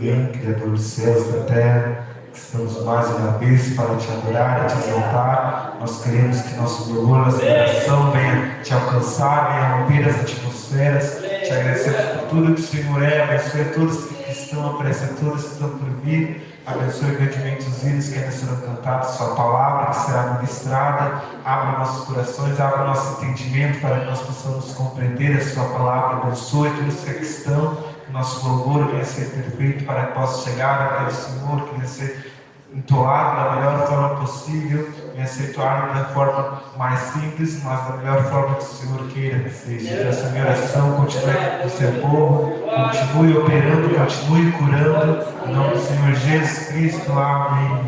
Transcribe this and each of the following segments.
Amém, Criador dos céus e da terra, que estamos mais uma vez para te adorar e te exaltar. Nós queremos que nosso louvor, nossa adoração venha te alcançar, venha romper as atmosferas. Te agradecemos por tudo que o Senhor é. Abençoe todos que estão, apressa todos que estão por vir. Abençoe grandemente os hinos que ainda serão cantados, sua palavra que será ministrada. Abra nossos corações, abra nosso entendimento para que nós possamos compreender a sua palavra. Abençoe todos que aqui estão, que nosso louvor venha ser perfeito para que possa chegar até o Senhor, que venha ser entoado da melhor forma possível, venha ser entoado da forma mais simples, mas da melhor forma que o Senhor queira que seja. Que essa minha oração continue com o seu povo, continue operando, continue curando, em nome do Senhor Jesus Cristo. Amém.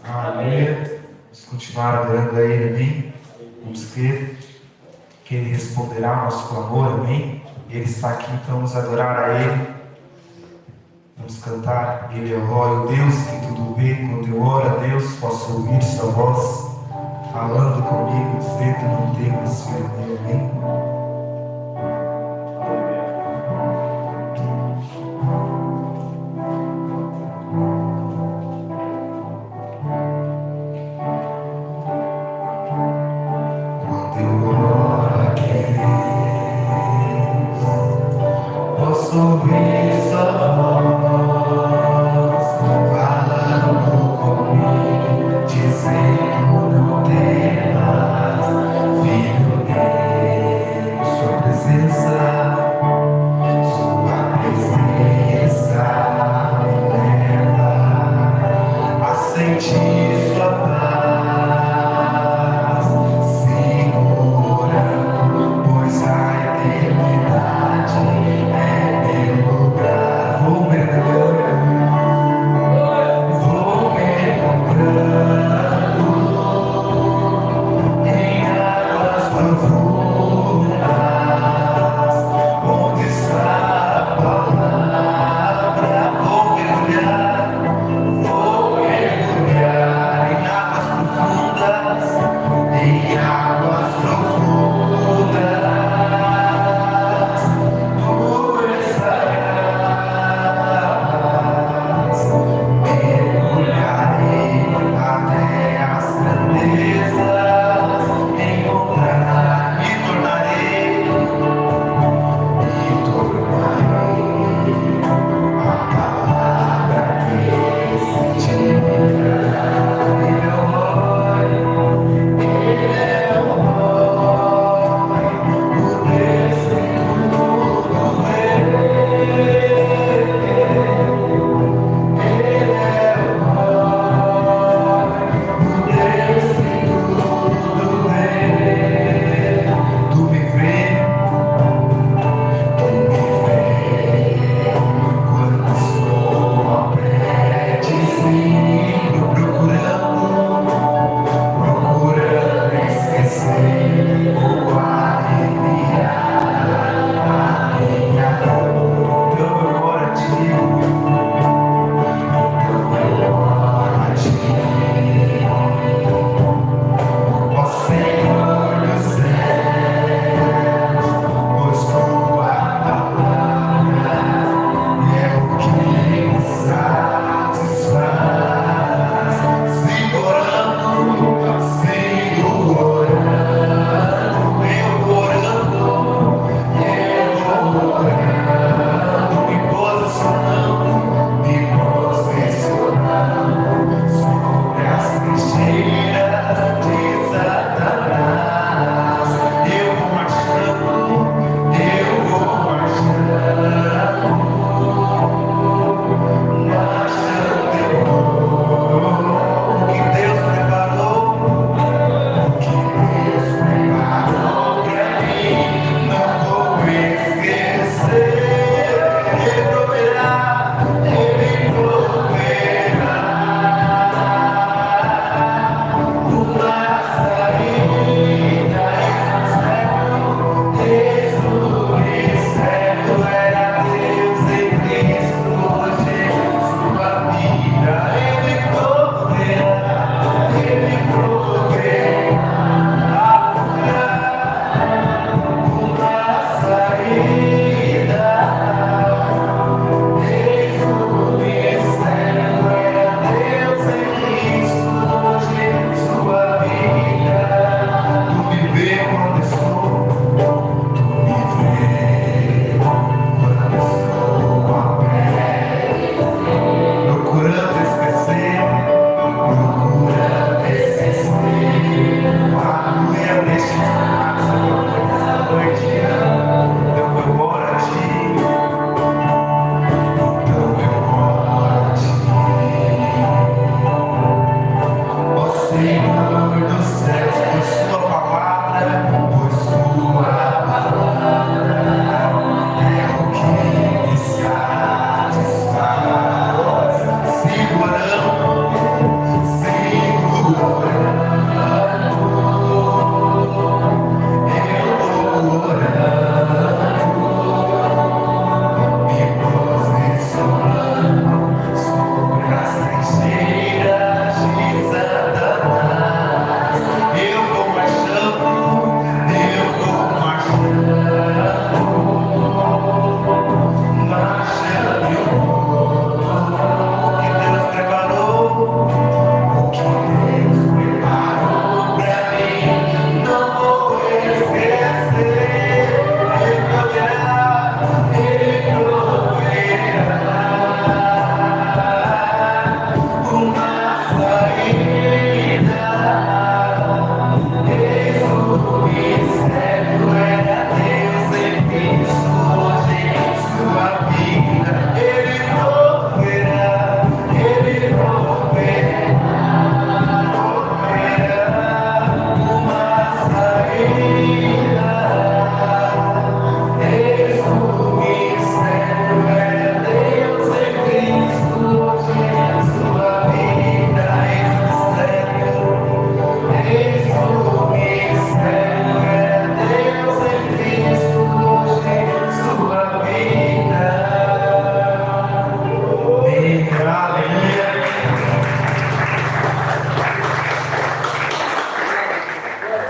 Amém. Vamos continuar adorando a Ele, amém? Vamos crer que Ele responderá ao nosso clamor, amém? Ele está aqui, então vamos adorar a Ele. Vamos cantar, Ele é o Deus que tudo vê. Quando eu oro a Deus, posso ouvir sua voz falando comigo, dizendo: não temas, filho meu, amém? Quando eu oro a Deus, posso ouvir sua voz falando comigo, dizendo: não temas, filho meu.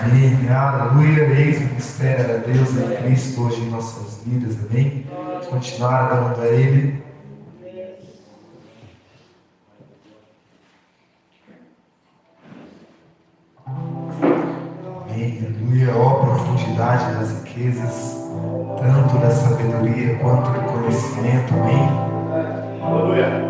Amém, aleluia, eis o mistério da Deus em Cristo hoje em nossas vidas, amém? Vamos continuar adorando a Ele. Amém, aleluia, ó profundidade das riquezas, tanto da sabedoria quanto do conhecimento, amém? Aleluia.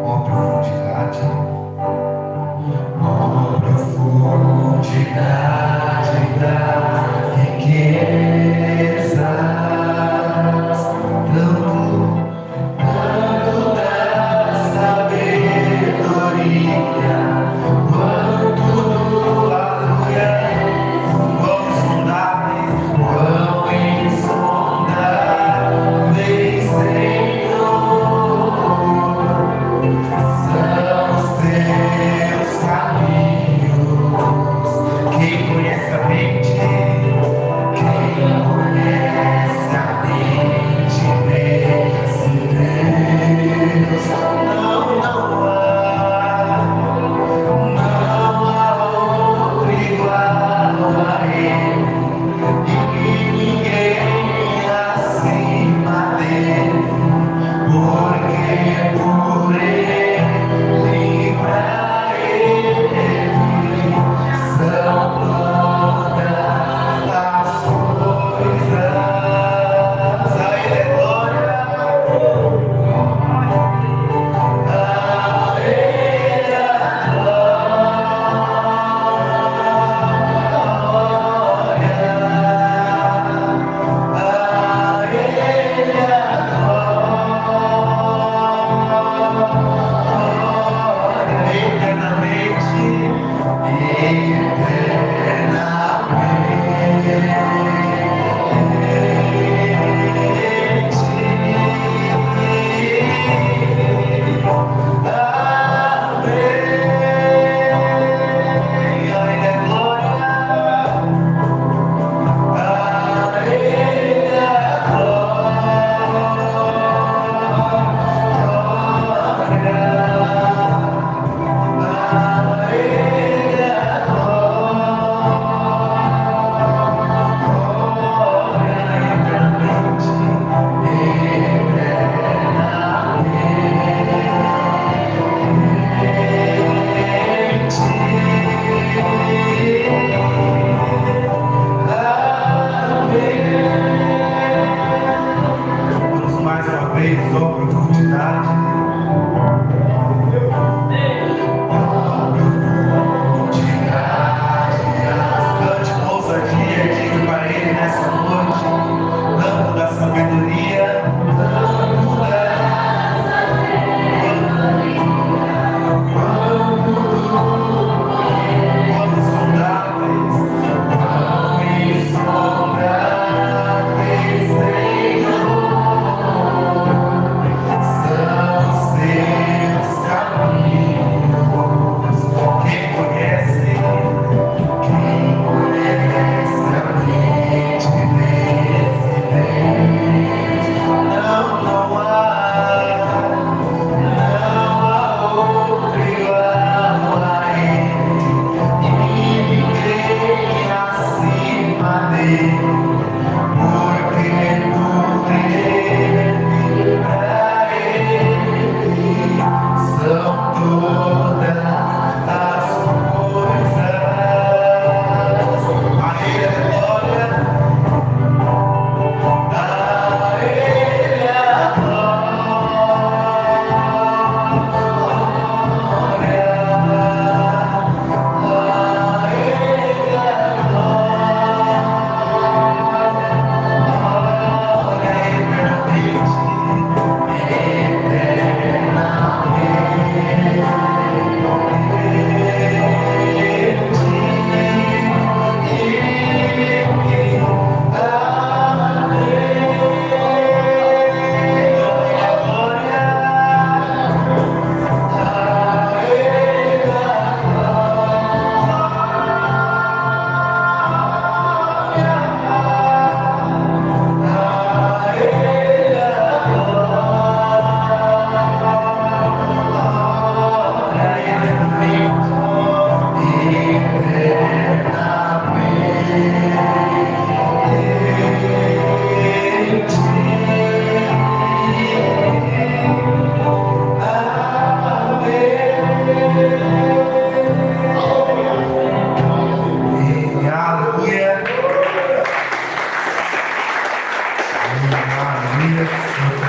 Ó profundidade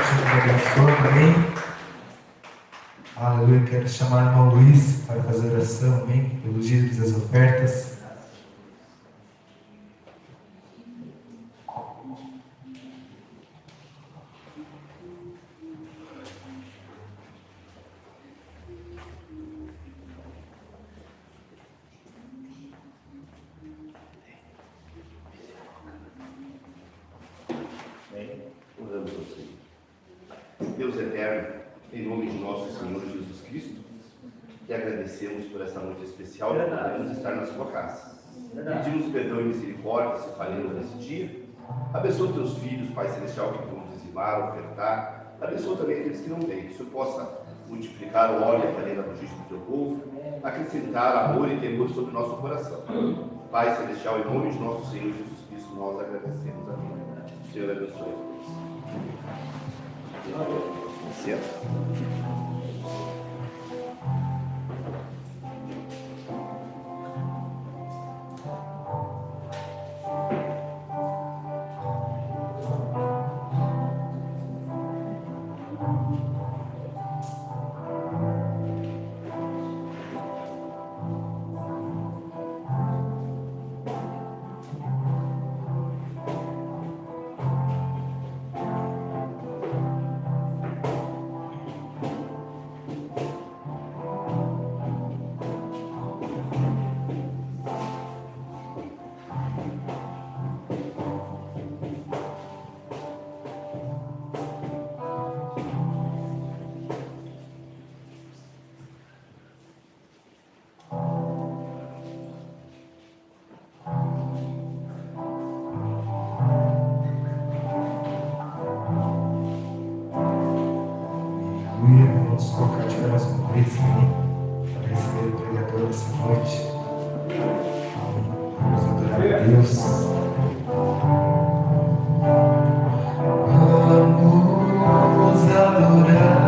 Jesus abençoe também. Aleluia. Quero chamar o irmão Luiz para fazer oração, amém? Pelos dízimos das ofertas. Oramos ao Senhor. Deus eterno, em nome de nosso Senhor Jesus Cristo, te agradecemos por essa noite especial que podemos estar na sua casa. Pedimos perdão e misericórdia se falhamos nesse dia. Abençoa teus filhos, Pai Celestial, que vão dizimar, ofertar. Abençoa também aqueles que não têm, que o Senhor possa multiplicar o óleo e a farinha da justiça do teu povo, acrescentar amor e temor sobre o nosso coração. Pai Celestial, em nome de nosso Senhor Jesus Cristo, nós agradecemos. Amém. O Senhor abençoe. Certo. Vamos colocar de pé uma vez para receber o pregador essa noite. Vamos adorar a Deus. Vamos adorar.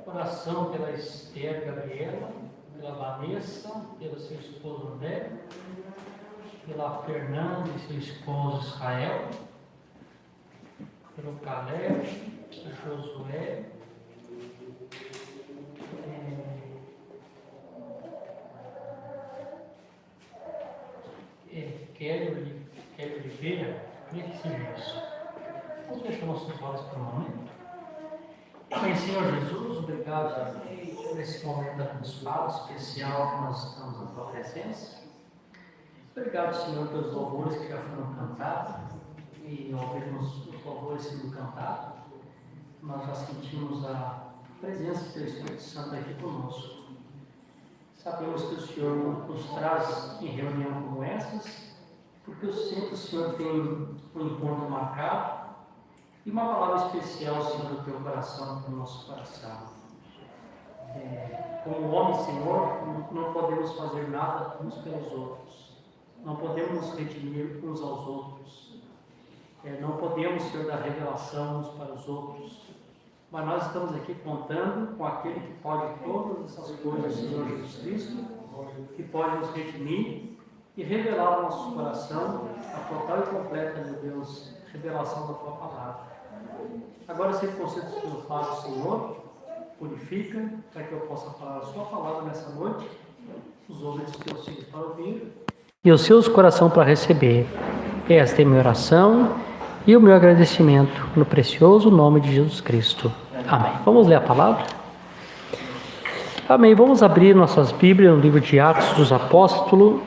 Oração pela Esther Gabriela, pela Vanessa, pelo seu esposo André, pela Fernanda e seu esposo Israel, pelo Caleb, pelo Josué, Kelly Oliveira, como é que seja isso? Vamos fechar nossos olhos por um momento. Bem, Senhor Jesus, obrigado por esse momento abençoado, especial que nós estamos na tua presença. Obrigado, Senhor, pelos louvores que já foram cantados e ouvimos os louvores sendo cantados. Nós já sentimos a presença do Teu Espírito Santo aqui conosco. Sabemos que o Senhor nos traz em reunião como essas, porque sempre o Senhor tem um encontro marcado e uma palavra especial, Senhor, do Teu coração, para o nosso coração. Como homem, Senhor, não podemos fazer nada uns pelos outros. Não podemos nos redimir uns aos outros. Não podemos, Senhor, dar revelação uns para os outros. Mas nós estamos aqui contando com aquele que pode todas essas coisas, Senhor Jesus Cristo, que pode nos redimir e revelar ao nosso coração a total e completa, meu Deus, revelação da Tua palavra. Agora, se concede os teus lábios, Senhor, purifica, para que eu possa falar a Sua palavra nessa noite, os ouvidos dos teus filhos para ouvir e os seus corações para receber. Esta é a minha oração e o meu agradecimento no precioso nome de Jesus Cristo. Amém. Vamos ler a palavra? Amém. Vamos abrir nossas Bíblias no livro de Atos dos Apóstolos.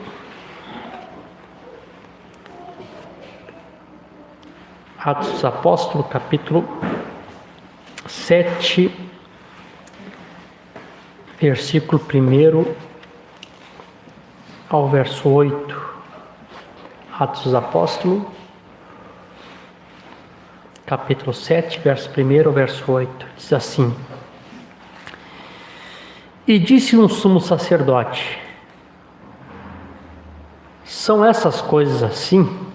Atos dos Apóstolos, capítulo 7, versículo 1 ao verso 8. Atos dos Apóstolos, capítulo 7, verso 1 ao verso 8, diz assim: E disse um sumo sacerdote: São essas coisas assim?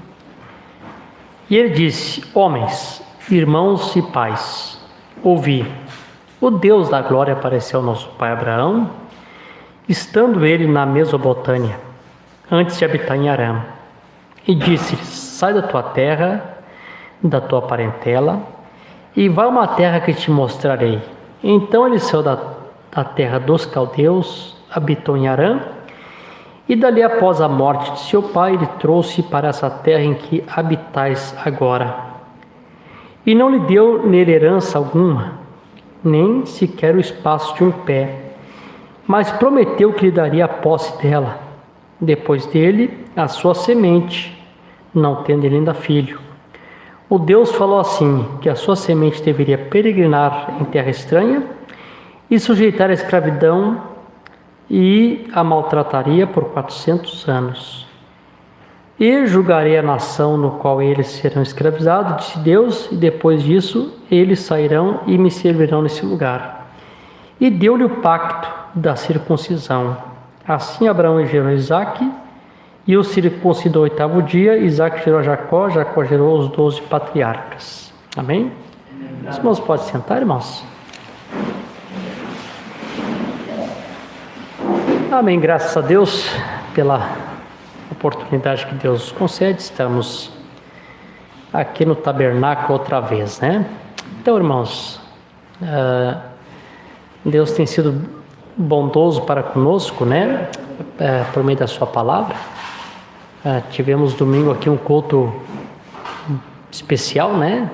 E ele disse: Homens, irmãos e pais, ouvi. O Deus da glória apareceu ao nosso pai Abraão, estando ele na Mesopotâmia, antes de habitar em Harã, e disse-lhe: Sai da tua terra, da tua parentela, e vai a uma terra que te mostrarei. Então ele saiu da terra dos caldeus, habitou em Harã, e dali após a morte de seu pai, ele trouxe para essa terra em que habitais agora. E não lhe deu nele herança alguma, nem sequer o espaço de um pé, mas prometeu que lhe daria a posse dela, depois dele a sua semente, não tendo ele ainda filho. O Deus falou assim, que a sua semente deveria peregrinar em terra estranha e sujeitar a escravidão, e a maltrataria por 400 anos. E julgarei a nação no qual eles serão escravizados, disse Deus, e depois disso eles sairão e me servirão nesse lugar. E deu-lhe o pacto da circuncisão. Assim Abraão gerou Isaque, e o circuncidou o 8º dia, Isaque gerou Jacó, Jacó gerou os 12 patriarcas. Amém? Os irmãos podem sentar, irmãos? Amém, graças a Deus pela oportunidade que Deus concede. Estamos aqui no tabernáculo outra vez, né? Então, irmãos, Deus tem sido bondoso para conosco, né? Por meio da sua palavra. Tivemos domingo aqui um culto especial, né?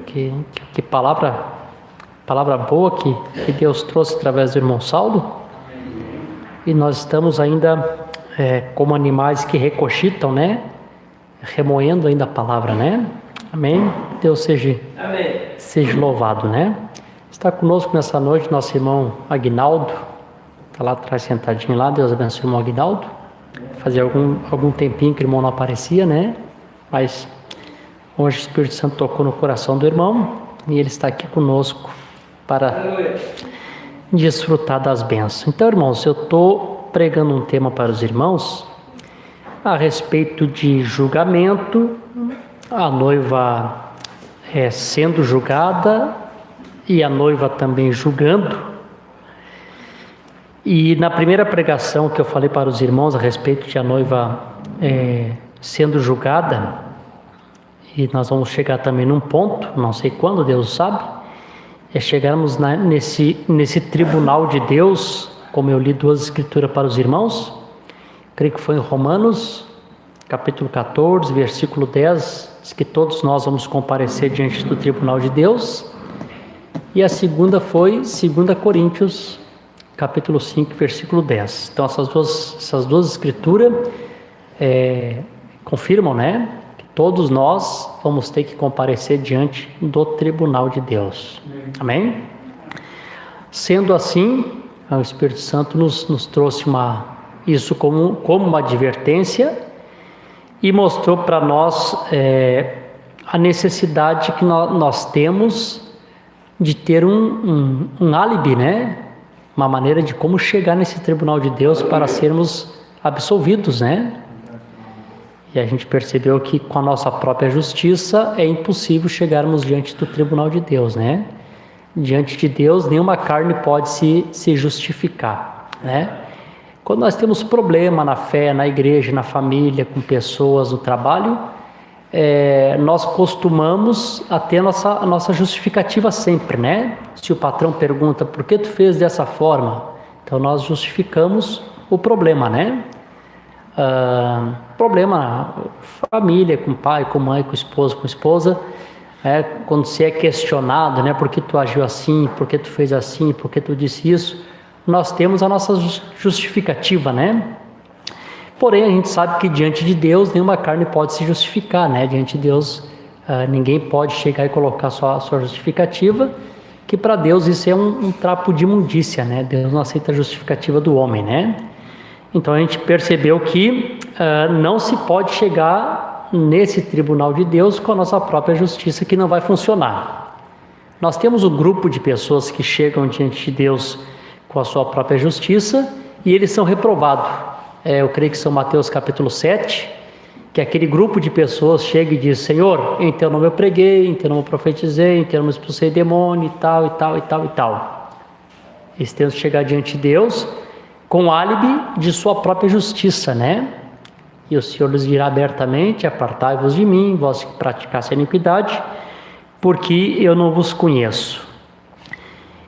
Que palavra boa que Deus trouxe através do irmão Saulo. E nós estamos ainda como animais que recochitam, né? Remoendo ainda a palavra, né? Amém? Deus seja louvado, né? Está conosco nessa noite nosso irmão Aguinaldo. Está lá atrás sentadinho lá. Deus abençoe o irmão Aguinaldo. Fazia algum tempinho que o irmão não aparecia, né? Mas hoje o Espírito Santo tocou no coração do irmão e ele está aqui conosco para desfrutar das bênçãos. Então, irmãos, eu estou pregando um tema para os irmãos a respeito de julgamento, a noiva sendo julgada e a noiva também julgando. E na primeira pregação que eu falei para os irmãos a respeito de a noiva sendo julgada, e nós vamos chegar também num ponto, não sei quando, Deus sabe, chegarmos nesse tribunal de Deus, como eu li 2 escrituras para os irmãos, creio que foi em Romanos, capítulo 14, versículo 10, diz que todos nós vamos comparecer diante do tribunal de Deus. E a segunda foi 2 Coríntios, capítulo 5, versículo 10. Então essas duas escrituras confirmam, né, que todos nós vamos ter que comparecer diante do tribunal de Deus. Amém? Sendo assim, o Espírito Santo nos trouxe isso como uma advertência e mostrou para nós a necessidade que nós temos de ter um álibi, né? Uma maneira de como chegar nesse tribunal de Deus para sermos absolvidos, né? E a gente percebeu que com a nossa própria justiça é impossível chegarmos diante do tribunal de Deus, né? Diante de Deus nenhuma carne pode se justificar, né? Quando nós temos problema na fé, na igreja, na família, com pessoas, no trabalho, nós costumamos a ter a nossa justificativa sempre, né? Se o patrão pergunta, por que tu fez dessa forma? Então nós justificamos o problema, né? Problema, família, com pai, com mãe, com esposo, com esposa, quando se é questionado, né? Por que tu agiu assim? Por que tu fez assim? Por que tu disse isso? Nós temos a nossa justificativa, né? Porém, a gente sabe que diante de Deus nenhuma carne pode se justificar, né? Diante de Deus ninguém pode chegar e colocar a sua justificativa, que para Deus isso é um trapo de imundícia, né? Deus não aceita a justificativa do homem, né? Então a gente percebeu que não se pode chegar nesse tribunal de Deus com a nossa própria justiça, que não vai funcionar. Nós temos um grupo de pessoas que chegam diante de Deus com a sua própria justiça e eles são reprovados. Eu creio que São Mateus capítulo 7, que aquele grupo de pessoas chega e diz, Senhor, em teu nome eu preguei, em teu nome eu profetizei, em teu nome eu expulsei demônio e tal, e tal, e tal, e tal. Eles tentam chegar diante de Deus com álibi de sua própria justiça, né? E o Senhor lhes dirá abertamente, apartai-vos de mim, vós que praticaste a iniquidade, porque eu não vos conheço.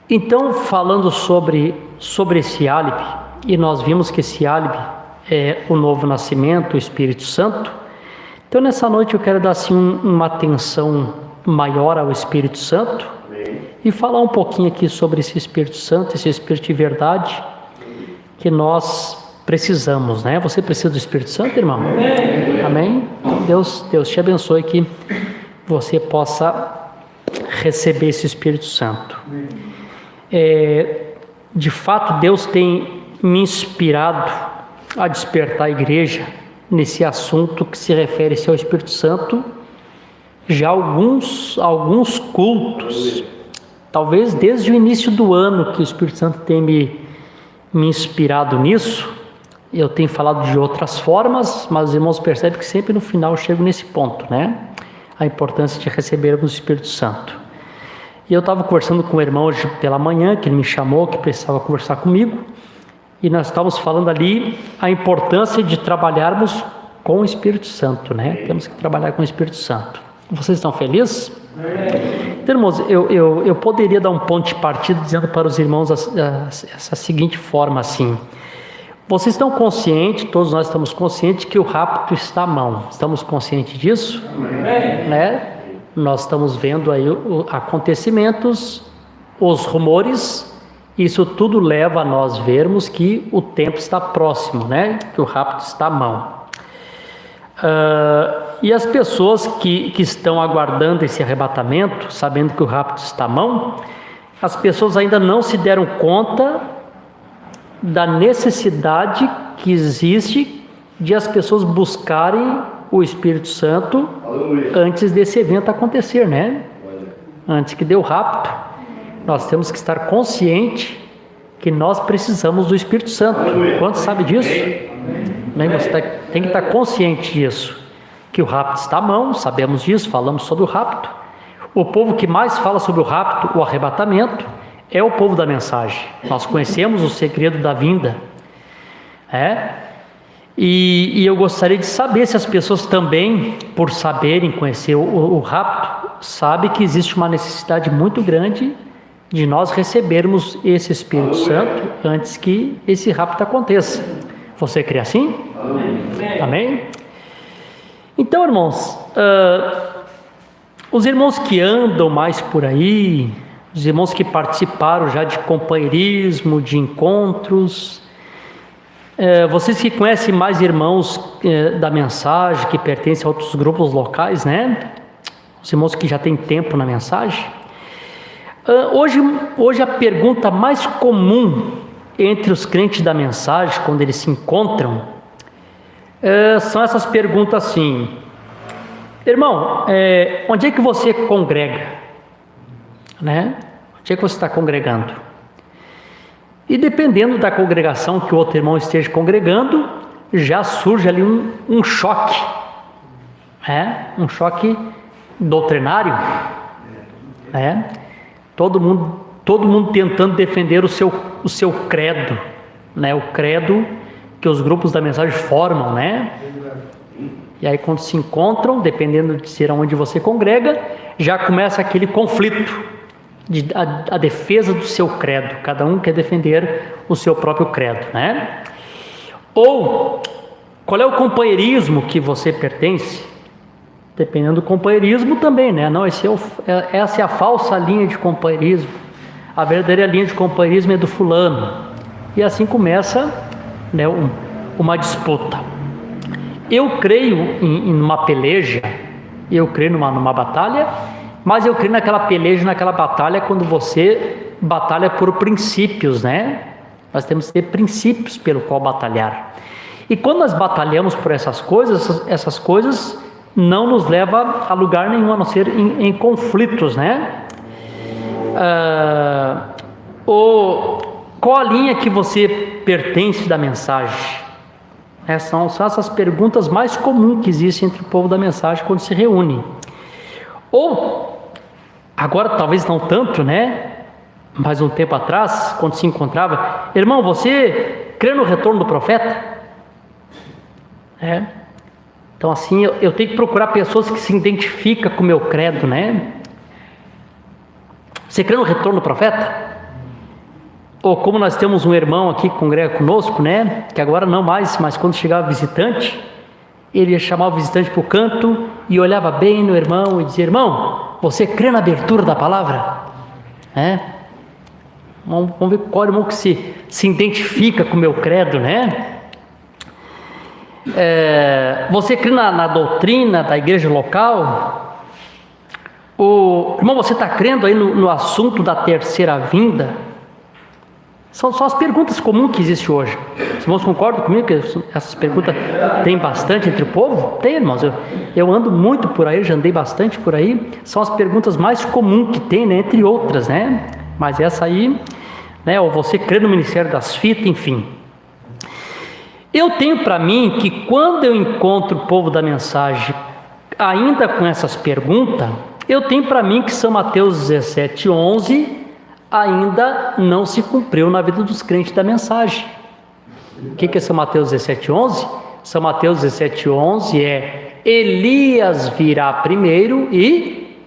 Então, falando sobre esse álibi, e nós vimos que esse álibi é o novo nascimento, o Espírito Santo. Então nessa noite eu quero dar assim uma atenção maior ao Espírito Santo e falar um pouquinho aqui sobre esse Espírito Santo, esse Espírito de verdade que nós precisamos, né? Você precisa do Espírito Santo, irmão? Amém? Então Deus te abençoe que você possa receber esse Espírito Santo. De fato, Deus tem me inspirado a despertar a igreja nesse assunto que se refere ao Espírito Santo já alguns cultos, talvez desde o início do ano que o Espírito Santo tem me inspirado nisso. Eu tenho falado de outras formas, mas os irmãos percebem que sempre no final eu chego nesse ponto, né? A importância de recebermos o Espírito Santo. E eu estava conversando com o irmão hoje pela manhã, que ele me chamou, que precisava conversar comigo, e nós estávamos falando ali a importância de trabalharmos com o Espírito Santo, né? Temos que trabalhar com o Espírito Santo. Vocês estão felizes? Então, irmãos, eu poderia dar um ponto de partida dizendo para os irmãos essa seguinte forma, assim: vocês estão conscientes, todos nós estamos conscientes que o rapto está à mão. Estamos conscientes disso? Né? Nós estamos vendo aí acontecimentos, os rumores, isso tudo leva a nós vermos que o tempo está próximo, né? Que o rapto está à mão. E as pessoas que estão aguardando esse arrebatamento, sabendo que o rapto está à mão, as pessoas ainda não se deram conta da necessidade que existe de as pessoas buscarem o Espírito Santo antes desse evento acontecer, né? Antes que dê o rapto, nós temos que estar consciente que nós precisamos do Espírito Santo. Quantos sabe disso? Você tem que estar consciente disso, que o rapto está à mão, sabemos disso, falamos sobre o rapto. O povo que mais fala sobre o rapto, o arrebatamento, é o povo da mensagem. Nós conhecemos o segredo da vinda. E eu gostaria de saber se as pessoas também, por saberem conhecer o rapto, sabem que existe uma necessidade muito grande de nós recebermos esse Espírito Santo antes que esse rapto aconteça. Você crê assim? Amém? Então, irmãos, os irmãos que andam mais por aí, os irmãos que participaram já de companheirismo, de encontros, vocês que conhecem mais irmãos da mensagem, que pertencem a outros grupos locais, né? Os irmãos que já têm tempo na mensagem. Hoje a pergunta mais comum entre os crentes da mensagem, quando eles se encontram, são essas perguntas assim: irmão, onde é que você congrega? Né? Onde é que você está congregando? E dependendo da congregação que o outro irmão esteja congregando, já surge ali um choque, um choque doutrinário, todo mundo tentando defender o seu credo, né? O credo que os grupos da mensagem formam, né? E aí quando se encontram, dependendo de ser onde você congrega, já começa aquele conflito, a defesa do seu credo. Cada um quer defender o seu próprio credo, né? Ou qual é o companheirismo que você pertence? Dependendo do companheirismo também, né? Não, essa é a falsa linha de companheirismo. A verdadeira linha de companheirismo é do fulano. E assim começa, né, uma disputa. Eu creio em uma peleja, eu creio numa batalha, mas eu creio naquela peleja, naquela batalha, quando você batalha por princípios, né? Nós temos que ter princípios pelo qual batalhar. E quando nós batalhamos por essas coisas não nos leva a lugar nenhum, a não ser em conflitos, né? Qual a linha que você pertence da mensagem? São essas perguntas mais comuns que existem entre o povo da mensagem quando se reúne. Ou, agora talvez não tanto, né? Mas um tempo atrás, quando se encontrava, irmão, você crê no retorno do profeta? Então assim, eu tenho que procurar pessoas que se identificam com o meu credo, né? Você crê no retorno do profeta? Ou como nós temos um irmão aqui que congrega conosco, né? Que agora não mais, mas quando chegava visitante, ele ia chamar o visitante para o canto e olhava bem no irmão e dizia: irmão, você crê na abertura da palavra? Vamos ver qual irmão que se identifica com o meu credo, né? Você crê na doutrina da igreja local? Irmão, você está crendo aí no assunto da terceira vinda? São as perguntas comuns que existem hoje. Os irmãos concordam comigo que essas perguntas tem bastante entre o povo? Tem, irmãos. Eu ando muito por aí, já andei bastante por aí. São as perguntas mais comuns que tem, né? Entre outras, né? Mas essa aí, né? Ou você crê no ministério das fitas, enfim. Eu tenho para mim que quando eu encontro o povo da mensagem ainda com essas perguntas, eu tenho para mim que São Mateus 17:11 ainda não se cumpriu na vida dos crentes da mensagem. O que é São Mateus 17:11? São Mateus 17:11 Elias virá primeiro e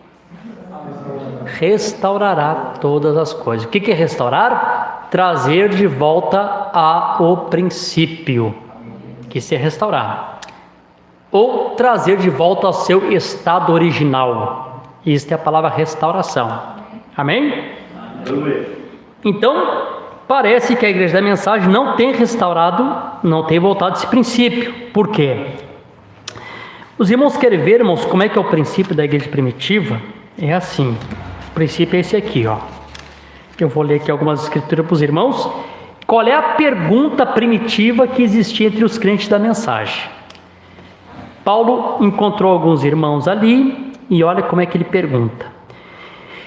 restaurará todas as coisas. O que é restaurar? Trazer de volta ao princípio, que isso é restaurar, ou trazer de volta ao seu estado original. Isto é a palavra restauração. Amém? Então, parece que a igreja da mensagem não tem restaurado, não tem voltado a esse princípio. Por quê? Os irmãos querem ver, irmãos, como é que é o princípio da igreja primitiva? É assim, o princípio é esse aqui, ó. Eu vou ler aqui algumas escrituras para os irmãos. Qual é a pergunta primitiva que existia entre os crentes da mensagem? Paulo encontrou alguns irmãos ali e olha como é que ele pergunta.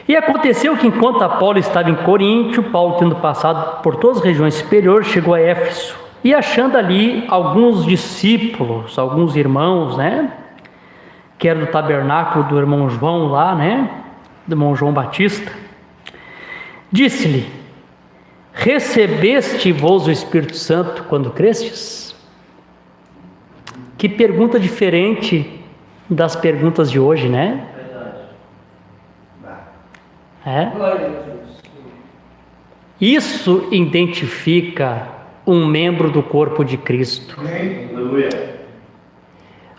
E aconteceu que enquanto Apolo estava em Coríntio, Paulo, tendo passado por todas as regiões superiores, chegou a Éfeso e achando ali alguns discípulos, alguns irmãos, né? Que era do tabernáculo do irmão João lá, né? Do irmão João Batista. Disse-lhe: recebeste vós o Espírito Santo quando crestes? Que pergunta diferente das perguntas de hoje, né? Isso identifica um membro do corpo de Cristo.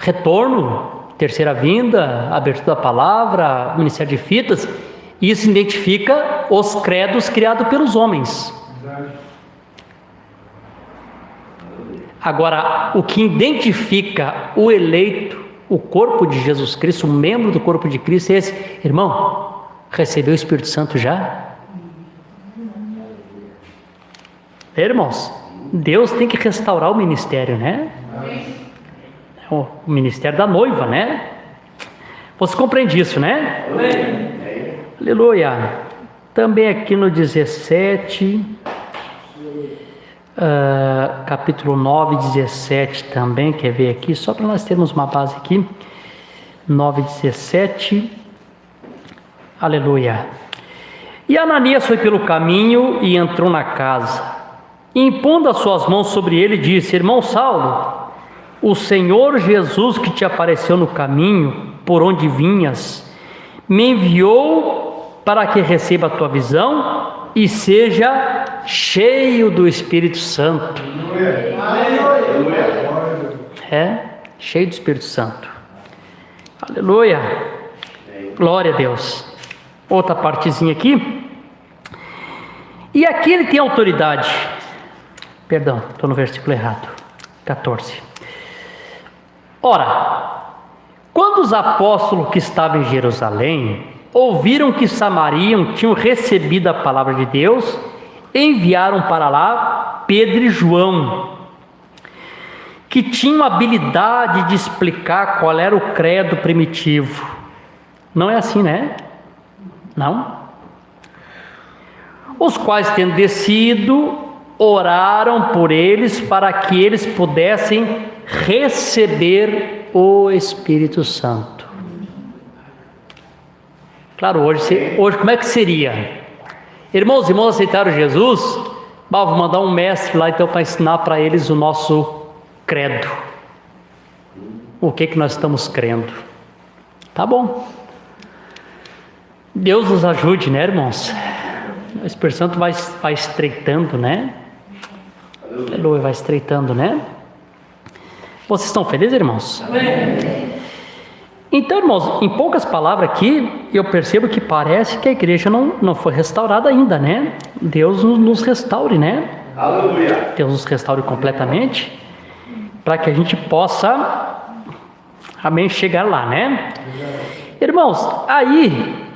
retorno, terceira vinda, abertura da palavra, ministério de fitas. Isso identifica os credos criados pelos homens. Agora, o que identifica o eleito, o corpo de Jesus Cristo, o membro do corpo de Cristo, é esse: irmão, recebeu o Espírito Santo já? Irmãos, Deus tem que restaurar o ministério, né? O ministério da noiva, né? Você compreende isso, né? Aleluia. Também aqui no 17, capítulo 9, 17 também, quer ver aqui, só para nós termos uma base aqui. 9, 17. Aleluia. E Ananias foi pelo caminho e entrou na casa. E, impondo as suas mãos sobre ele, disse: irmão Saulo, o Senhor Jesus, que te apareceu no caminho por onde vinhas, me enviou para que receba a tua visão e seja cheio do Espírito Santo. Cheio do Espírito Santo. Aleluia. Glória a Deus. Outra partezinha aqui. E aqui ele tem autoridade. Perdão, estou no versículo errado. 14. Ora, quando os apóstolos que estavam em Jerusalém ouviram que Samaria tinham recebido a palavra de Deus, enviaram para lá Pedro e João, que tinham habilidade de explicar qual era o credo primitivo. Não é assim, né? Não. Os quais, tendo descido, oraram por eles para que eles pudessem receber o Espírito Santo. Claro, hoje como é que seria? Irmãos aceitaram Jesus? Vou mandar um mestre lá então para ensinar para eles o nosso credo. O que nós estamos crendo. Tá bom. Deus nos ajude, né, irmãos? O Espírito Santo vai estreitando, né? Aleluia, vai estreitando, né? Vocês estão felizes, irmãos? Amém. Então, irmãos, em poucas palavras aqui, eu percebo que parece que a igreja não foi restaurada ainda, né? Deus nos restaure, né? Aleluia. Deus nos restaure completamente, para que a gente possa, amém, chegar lá, né? Irmãos, aí,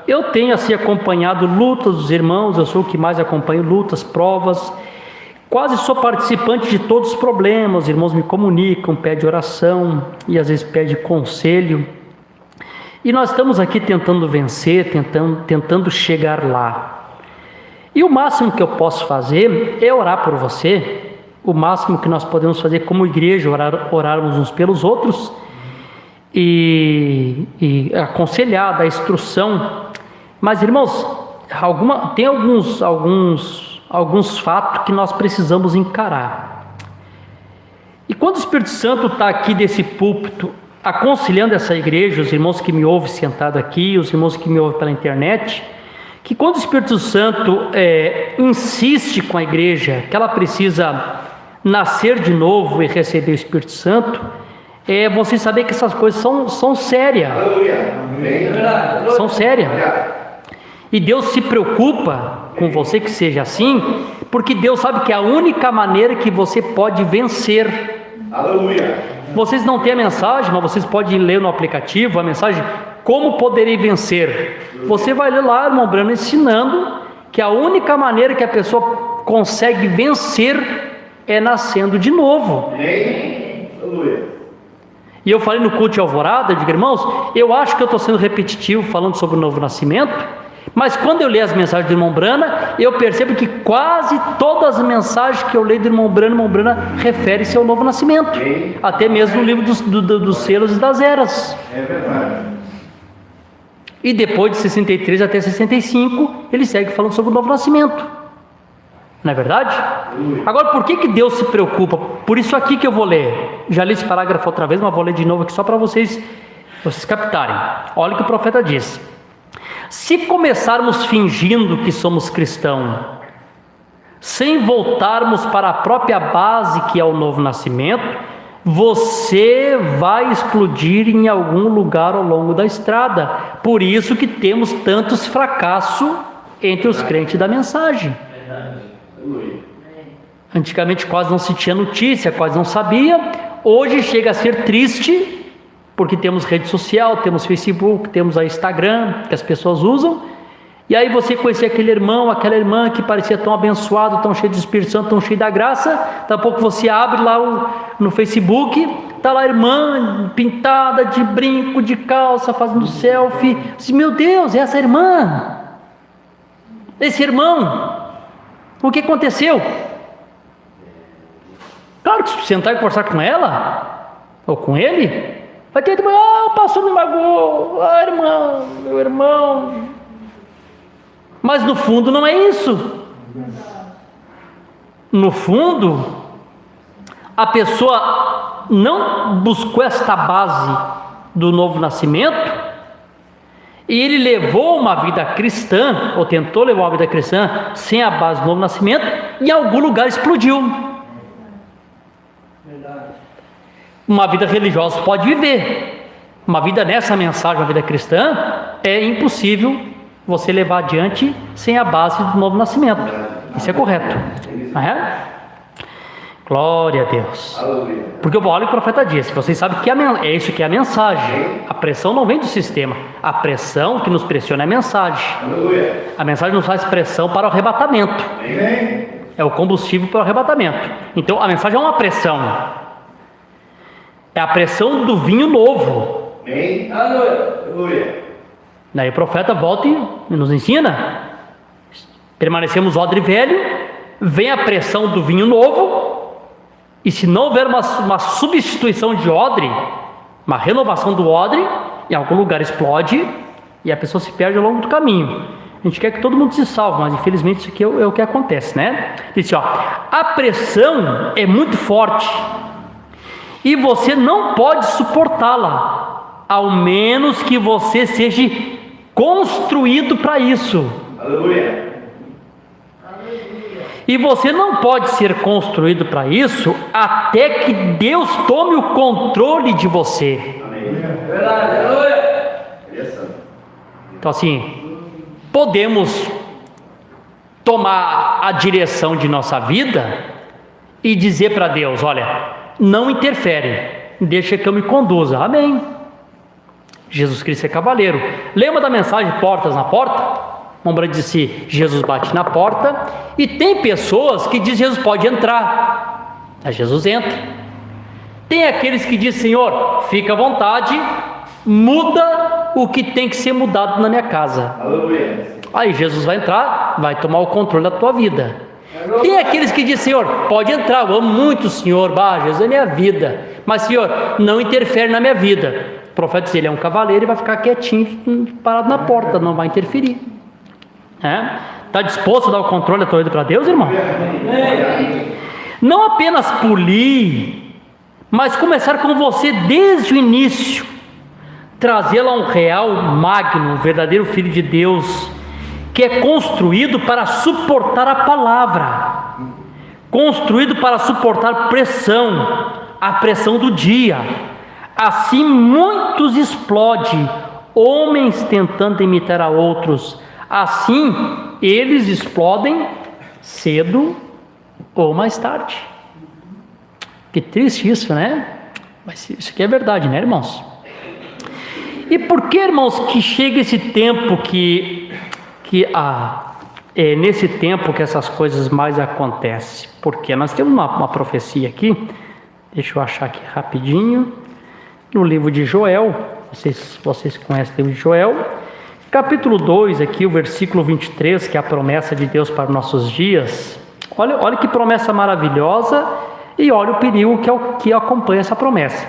eu tenho assim acompanhado lutas dos irmãos, eu sou o que mais acompanho lutas, provas, quase sou participante de todos os problemas. Os irmãos me comunicam, pedem oração e às vezes pedem conselho, e nós estamos aqui tentando vencer, tentando chegar lá. E o máximo que eu posso fazer é orar por você. O máximo que nós podemos fazer como igreja, orarmos uns pelos outros e aconselhar, dar instrução. Mas, irmãos, tem alguns fatos que nós precisamos encarar. E quando o Espírito Santo está aqui desse púlpito, aconselhando essa igreja, os irmãos que me ouvem sentado aqui, os irmãos que me ouvem pela internet, que quando o Espírito Santo insiste com a igreja que ela precisa nascer de novo e receber o Espírito Santo, vocês saberem que essas coisas são sérias. São sérias. E Deus se preocupa com você que seja assim, porque Deus sabe que é a única maneira que você pode vencer. Aleluia. Vocês não têm a mensagem, mas vocês podem ler no aplicativo a mensagem Como Poderei Vencer. Você vai ler lá, irmão Brano, ensinando que a única maneira que a pessoa consegue vencer é nascendo de novo. Aleluia. E eu falei no culto de alvorada, eu digo, irmãos, eu acho que eu estou sendo repetitivo falando sobre o novo nascimento, mas quando eu leio as mensagens do irmão Brana, eu percebo que quase todas as mensagens que eu leio do irmão Brana refere-se ao novo nascimento. Até mesmo no livro dos selos e das eras. É verdade. E depois de 63 até 65, ele segue falando sobre o novo nascimento. Não é verdade? Agora, por que Deus se preocupa? Por isso aqui que eu vou ler. Já li esse parágrafo outra vez, mas vou ler de novo aqui só para vocês captarem. Olha o que o profeta diz. Se começarmos fingindo que somos cristãos, sem voltarmos para a própria base que é o novo nascimento, você vai explodir em algum lugar ao longo da estrada. Por isso que temos tantos fracassos entre os crentes da mensagem. Antigamente quase não se tinha notícia, quase não sabia. Hoje chega a ser triste, porque temos rede social, temos Facebook, temos a Instagram, que as pessoas usam. E aí você conhecer aquele irmão, aquela irmã que parecia tão abençoado, tão cheio do Espírito Santo, tão cheio da graça. Daqui a pouco você abre lá no Facebook, está lá a irmã pintada de brinco, de calça, fazendo selfie. Você diz, meu Deus, é essa irmã, esse irmão, o que aconteceu? Claro que se sentar e conversar com ela, ou com ele, vai ter, o pastor me magoou, irmão, meu irmão. Mas no fundo não é isso. No fundo, a pessoa não buscou esta base do novo nascimento, e ele levou uma vida cristã, ou tentou levar uma vida cristã, sem a base do novo nascimento, e em algum lugar explodiu. Uma vida religiosa pode viver, uma vida nessa mensagem, uma vida cristã, é impossível você levar adiante sem a base do novo nascimento. Isso é correto, não é? Glória a Deus. Porque olha o que o profeta disse, vocês sabem que é isso que é a mensagem. A pressão não vem do sistema, a pressão que nos pressiona é a mensagem. A mensagem nos faz pressão para o arrebatamento, é o combustível para o arrebatamento. Então a mensagem é uma pressão, é a pressão do vinho novo. Daí o profeta volta e nos ensina, permanecemos no odre velho, vem a pressão do vinho novo, e se não houver uma substituição de odre, uma renovação do odre, em algum lugar explode, e a pessoa se perde ao longo do caminho. A gente quer que todo mundo se salve, mas infelizmente isso aqui é o que acontece, né? Diz assim, a pressão é muito forte, e você não pode suportá-la, ao menos que você seja construído para isso. Aleluia. E você não pode ser construído para isso até que Deus tome o controle de você. Então assim, podemos tomar a direção de nossa vida e dizer para Deus, olha, não interfere, deixa que eu me conduza. Amém. Jesus Cristo é cavaleiro. Lembra da mensagem portas na porta? Uma disse, Jesus bate na porta, e tem pessoas que dizem, Jesus pode entrar. Aí Jesus entra. Tem aqueles que dizem, Senhor, fica à vontade, muda o que tem que ser mudado na minha casa. Aleluia. Aí Jesus vai entrar, vai tomar o controle da tua vida. Tem aqueles que dizem, Senhor, pode entrar, eu amo muito o Senhor, Jesus é minha vida, mas Senhor, não interfere na minha vida. O profeta diz, ele é um cavaleiro e vai ficar quietinho, parado na porta, não vai interferir. Está disposto a dar o controle da tua vida para Deus, irmão? Não apenas polir, mas começar com você desde o início, trazê-lo a um real magno, um verdadeiro filho de Deus, que é construído para suportar a palavra, construído para suportar pressão, a pressão do dia. Assim muitos explodem, homens tentando imitar a outros. Assim eles explodem cedo ou mais tarde. Que triste isso, né? Mas isso aqui é verdade, né, irmãos? E por que, irmãos, que chega esse tempo é nesse tempo que essas coisas mais acontecem? Porque nós temos uma profecia aqui, deixa eu achar aqui rapidinho, no livro de Joel, vocês conhecem o livro de Joel, capítulo 2 aqui, o versículo 23, que é a promessa de Deus para os nossos dias. Olha que promessa maravilhosa, e olha o perigo que acompanha essa promessa.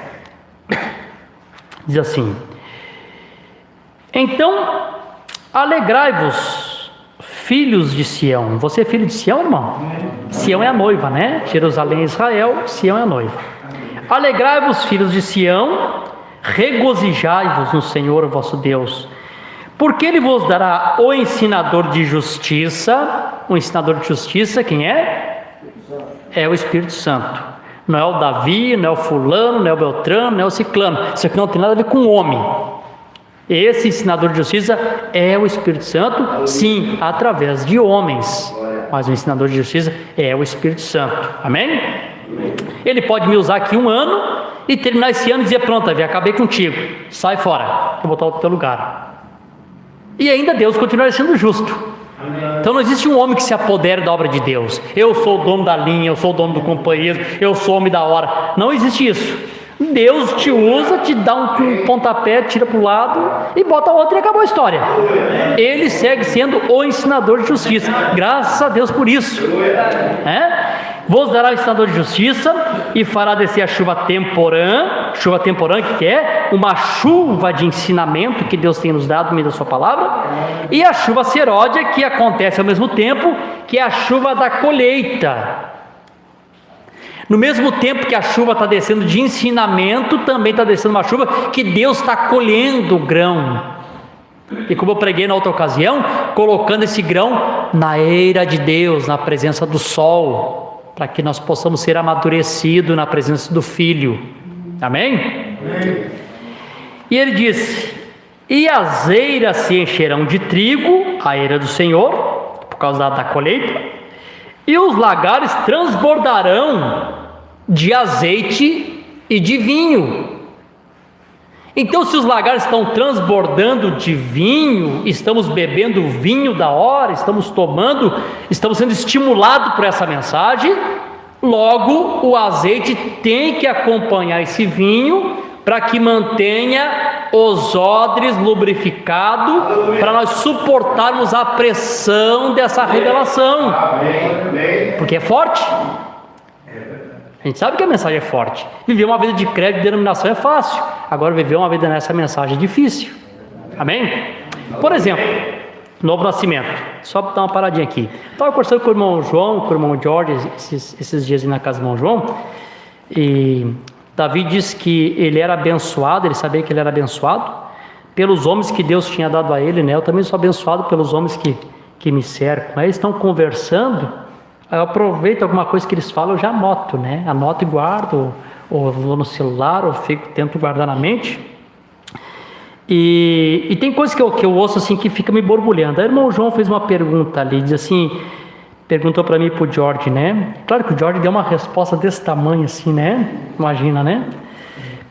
Diz assim, então alegrai-vos, filhos de Sião. Você é filho de Sião, irmão? Sião é a noiva, né? Jerusalém é Israel, Sião é a noiva. Alegrai-vos, filhos de Sião, regozijai-vos no Senhor vosso Deus, porque Ele vos dará o ensinador de justiça. O ensinador de justiça, quem é? É o Espírito Santo. Não é o Davi, não é o fulano, não é o Beltrano, não é o ciclano. Isso aqui não tem nada a ver com o homem. Esse ensinador de justiça é o Espírito Santo, sim, através de homens. Mas o ensinador de justiça é o Espírito Santo. Amém? Ele pode me usar aqui um ano e terminar esse ano e dizer: pronto, Davi, acabei contigo. Sai fora, vou botar o teu lugar. E ainda Deus continuará sendo justo. Então não existe um homem que se apodere da obra de Deus. Eu sou o dono da linha, eu sou o dono do companheirismo, eu sou o homem da hora. Não existe isso. Deus te usa, te dá um pontapé, tira para o lado e bota outro e acabou a história. Ele segue sendo o ensinador de justiça. Graças a Deus por isso. Vos dará o ensinador de justiça e fará descer a chuva temporã. Chuva temporã que é uma chuva de ensinamento que Deus tem nos dado no meio da sua palavra. E a chuva seródia, que acontece ao mesmo tempo, que é a chuva da colheita. No mesmo tempo que a chuva está descendo de ensinamento, também está descendo uma chuva que Deus está colhendo o grão. E como eu preguei na outra ocasião, colocando esse grão na eira de Deus, na presença do sol, para que nós possamos ser amadurecidos na presença do Filho. Amém? Amém. E ele disse: e as eiras se encherão de trigo, a eira do Senhor, por causa da colheita, e os lagares transbordarão de azeite e de vinho. Então, se os lagares estão transbordando de vinho, estamos bebendo o vinho da hora, estamos sendo estimulados por essa mensagem, logo o azeite tem que acompanhar esse vinho para que mantenha os odres lubrificados, para nós suportarmos a pressão dessa revelação, porque é forte. A gente sabe que a mensagem é forte. Viver uma vida de crédito e denominação é fácil. Agora viver uma vida nessa mensagem é difícil. Amém? Por exemplo, novo nascimento. Só para dar uma paradinha aqui. Estava conversando com o irmão João, com o irmão Jorge, esses dias na casa do irmão João. E Davi disse que ele era abençoado, ele sabia que ele era abençoado pelos homens que Deus tinha dado a ele, né? Eu também sou abençoado pelos homens que me cercam. Aí eles estão conversando. Eu aproveito alguma coisa que eles falam, eu já anoto, né? Anoto e guardo, ou vou no celular, ou tento guardar na mente. E tem coisas que eu ouço assim que fica me borbulhando. Aí o irmão João fez uma pergunta ali, diz assim, perguntou para mim e para o Jorge, né? Claro que o Jorge deu uma resposta desse tamanho assim, né? Imagina, né?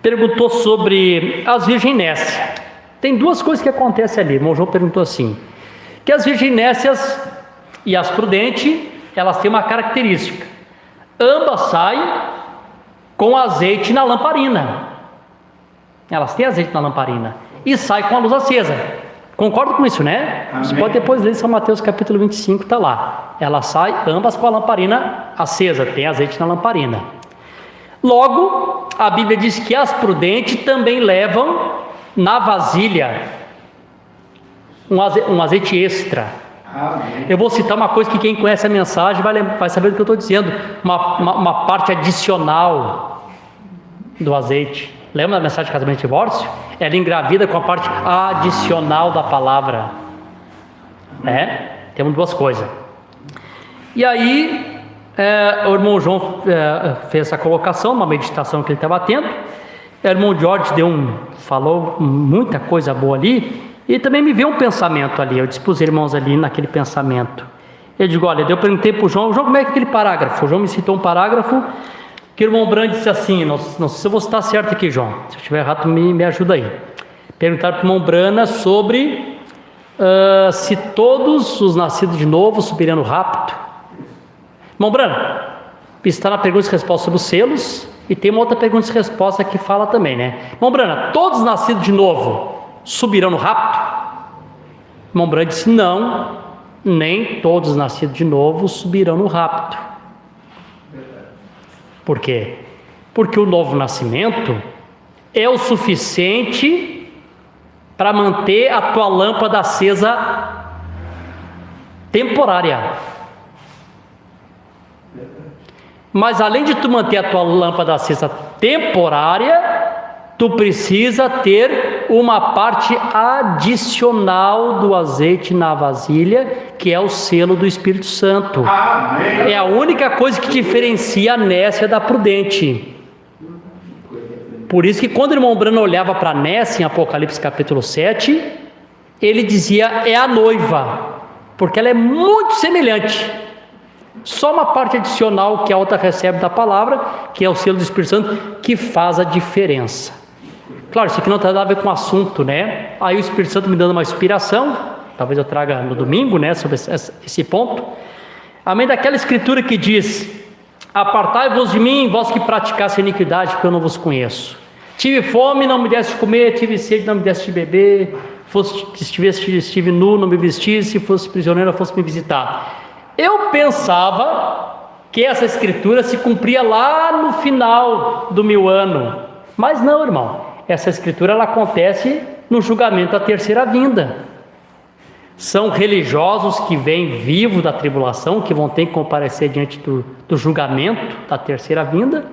Perguntou sobre as virginécias. Tem duas coisas que acontecem ali. O irmão João perguntou assim, que as virginécias e as prudentes, elas têm uma característica: ambas saem com azeite na lamparina. Elas têm azeite na lamparina e saem com a luz acesa. Concordo com isso, né? Amém. Você pode depois ler São Mateus capítulo 25, está lá. Elas saem ambas com a lamparina acesa, tem azeite na lamparina. Logo, a Bíblia diz que as prudentes também levam na vasilha um azeite extra. Eu vou citar uma coisa que quem conhece a mensagem vai saber do que eu estou dizendo, uma parte adicional do azeite. Lembra da mensagem de casamento e divórcio? Ela engravida com a parte adicional da palavra. Temos duas coisas. E aí o irmão João fez essa colocação, uma meditação que ele estava tendo. O irmão Jorge falou muita coisa boa ali. E também me veio um pensamento ali, eu dispus irmãos ali naquele pensamento. Eu digo, olha, eu perguntei para o João, como é que é aquele parágrafo? O João me citou um parágrafo que o irmão Brand disse assim, não sei se eu vou estar certo aqui, João, se eu estiver errado, me ajuda aí. Perguntaram para o irmão Brana sobre se todos os nascidos de novo subiriam no rapto. Irmão Brana, está na pergunta e resposta sobre os selos, e tem uma outra pergunta e resposta que fala também, né? Irmão Brana, todos nascidos de novo subirão no rapto? Irmão Brand disse, não, nem todos nascidos de novo subirão no rapto. Por quê? Porque o novo nascimento é o suficiente para manter a tua lâmpada acesa temporária. Mas além de tu manter a tua lâmpada acesa temporária, tu precisa ter uma parte adicional do azeite na vasilha, que é o selo do Espírito Santo. Amém. É a única coisa que diferencia a nécia da prudente. Por isso que quando o irmão Brano olhava para a nécia em Apocalipse capítulo 7, ele dizia, é a noiva, porque ela é muito semelhante. Só uma parte adicional que a outra recebe da palavra, que é o selo do Espírito Santo, que faz a diferença. Claro, isso aqui não tem nada a ver com o assunto, né? Aí o Espírito Santo me dando uma inspiração, talvez eu traga no domingo, né, sobre esse ponto. Amém, daquela escritura que diz, apartai-vos de mim, vós que praticasse iniquidade, porque eu não vos conheço. Tive fome, não me deste de comer, tive sede, não me deste de beber, estive nu, não me vestisse, se fosse prisioneiro, fosse me visitar. Eu pensava que essa escritura se cumpria lá no final do 1000 ano, mas não, irmão, essa escritura ela acontece no julgamento da terceira vinda. São religiosos que vêm vivos da tribulação, que vão ter que comparecer diante do julgamento da terceira vinda.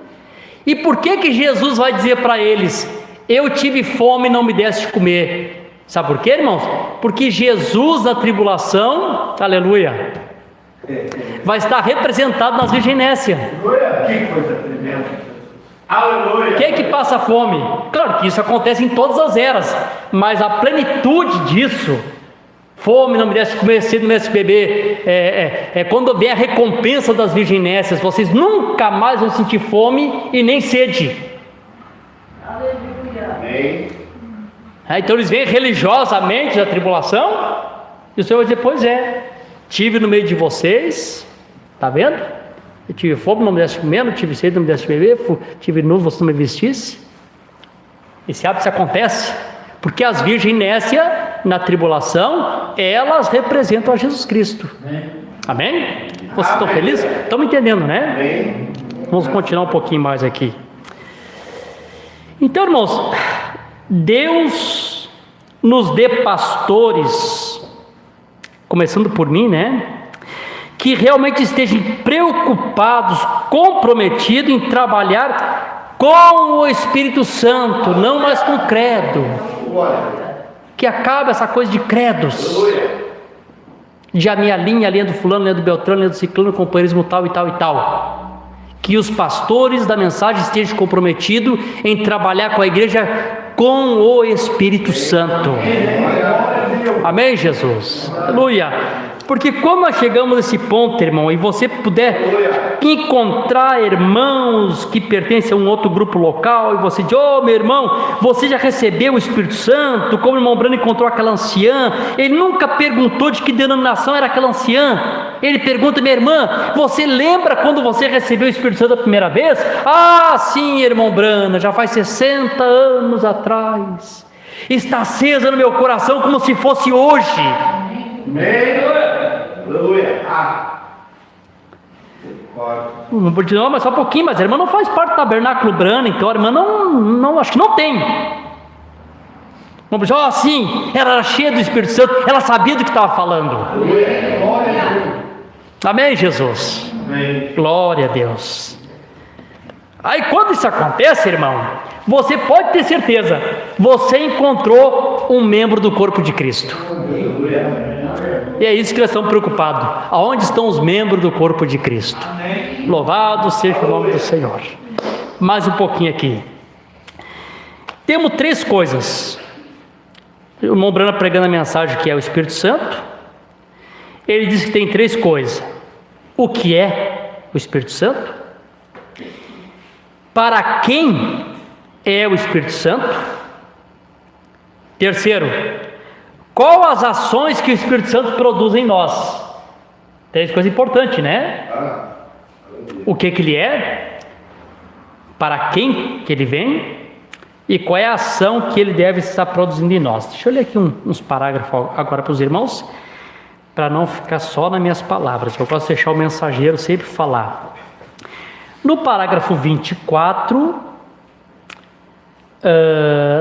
E por que Jesus vai dizer para eles, eu tive fome e não me deste de comer? Sabe por quê, irmãos? Porque Jesus na tribulação, aleluia, vai estar representado nas virginécias. Que coisa tremenda. Aleluia. Quem é que passa fome? Claro que isso acontece em todas as eras, mas a plenitude disso, fome, não me deste comer, sede, não me deste beber, quando vier a recompensa das virginésias, vocês nunca mais vão sentir fome e nem sede. Aleluia. Amém. Então eles vêm religiosamente da tribulação, e o Senhor vai dizer, pois é, tive no meio de vocês, tá vendo? Eu tive fome, não me deste comer, não tive sede, não me deste beber, tive nu, você não me vestisse. Esse hábito acontece porque as virginésias na tribulação, elas representam a Jesus Cristo. Amém? Vocês estão felizes? Estão me entendendo, né? Amém. Vamos continuar um pouquinho mais aqui. Então, irmãos, Deus nos dê pastores, começando por mim, né? Que realmente estejam preocupados, comprometidos em trabalhar com o Espírito Santo, não mais com credo. Que acabe essa coisa de credos, de a minha linha, a linha do fulano, a linha do Beltrano, a linha do ciclano, companheirismo tal e tal e tal. Que os pastores da mensagem estejam comprometidos em trabalhar com a igreja com o Espírito Santo. Amém, Jesus? Aleluia. Porque quando nós chegamos nesse ponto, irmão, e você puder encontrar irmãos que pertencem a um outro grupo local, e você diz, meu irmão, você já recebeu o Espírito Santo, como o irmão Brano encontrou aquela anciã, ele nunca perguntou de que denominação era aquela anciã, ele pergunta, minha irmã, você lembra quando você recebeu o Espírito Santo a primeira vez? Ah, sim, irmão Brano, já faz 60 anos atrás, está acesa no meu coração como se fosse hoje. Aleluia. Não, mas só um pouquinho, mas a irmã não faz parte do tabernáculo Brano, então a irmã não acho que não tem. Vamos dizer, sim, ela era cheia do Espírito Santo, ela sabia do que estava falando. Amém, Jesus? Amém. Glória a Deus. Aí quando isso acontece, irmão, você pode ter certeza, você encontrou um membro do corpo de Cristo. E é isso que eles estão preocupados. Aonde estão os membros do corpo de Cristo? Amém. Louvado seja o nome do Senhor. Mais um pouquinho aqui. Temos 3 coisas. O irmão Brano pregando a mensagem que é o Espírito Santo. Ele diz que tem 3 coisas. O que é o Espírito Santo? Para quem é o Espírito Santo? Terceiro, qual as ações que o Espírito Santo produz em nós? 3 coisas importantes, né? O que ele é? Para quem que ele vem? E qual é a ação que ele deve estar produzindo em nós? Deixa eu ler aqui uns parágrafos agora para os irmãos, para não ficar só nas minhas palavras. Eu posso deixar o mensageiro sempre falar. No parágrafo 24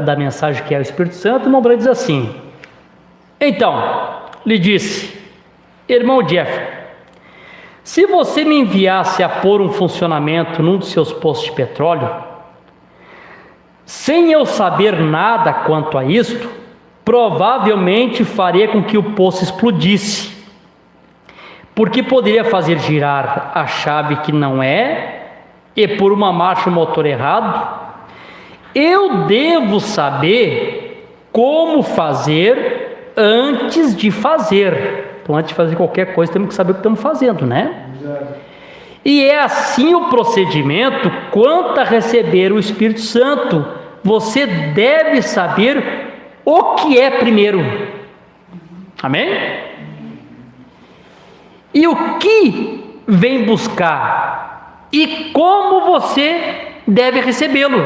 da mensagem que é o Espírito Santo, o irmão Brano diz assim: então, lhe disse, irmão Jeff, se você me enviasse a pôr um funcionamento num dos seus postos de petróleo, sem eu saber nada quanto a isto, provavelmente faria com que o poço explodisse, porque poderia fazer girar a chave que não é, e por uma marcha o motor errado. Eu devo saber como fazer antes de fazer. Então, antes de fazer qualquer coisa, temos que saber o que estamos fazendo, né? E é assim o procedimento quanto a receber o Espírito Santo. Você deve saber o que é primeiro. Amém? E o que vem buscar? E como você deve recebê-lo?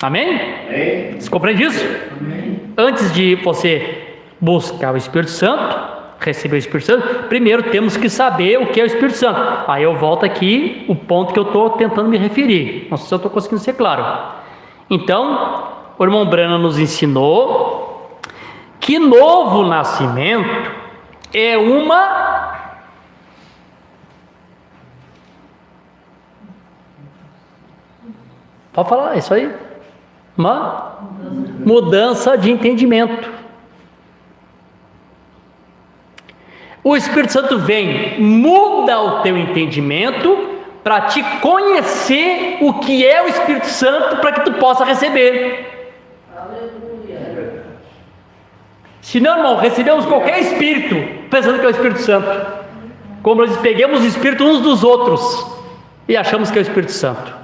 Amém? Amém. Você compreende isso? Amém. Antes de você buscar o Espírito Santo, receber o Espírito Santo, primeiro temos que saber o que é o Espírito Santo. Aí eu volto aqui, o ponto que eu estou tentando me referir. Não sei se eu estou conseguindo ser claro. Então, o irmão Brana nos ensinou que novo nascimento é uma... Pode falar, é isso aí? Uma mudança de entendimento. O Espírito Santo vem, muda o teu entendimento para te conhecer o que é o Espírito Santo, para que tu possa receber. Aleluia. Se não, irmão, recebemos qualquer Espírito pensando que é o Espírito Santo, como nós pegamos o Espírito uns dos outros e achamos que é o Espírito Santo.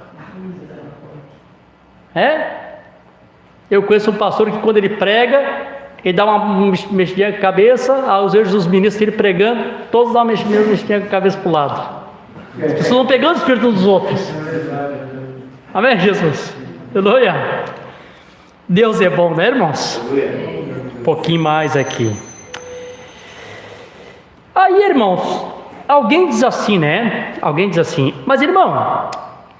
Eu conheço um pastor que quando ele prega, ele dá uma mexidinha com a cabeça, aos vezes os ministros ele pregando, todos dão uma mexidinha com a cabeça para o lado. As pessoas vão pegando o Espírito uns dos outros. Amém, Jesus? Aleluia. Deus é bom, né, irmãos? Um pouquinho mais aqui. Aí, irmãos, alguém diz assim, né? Alguém diz assim, mas irmão,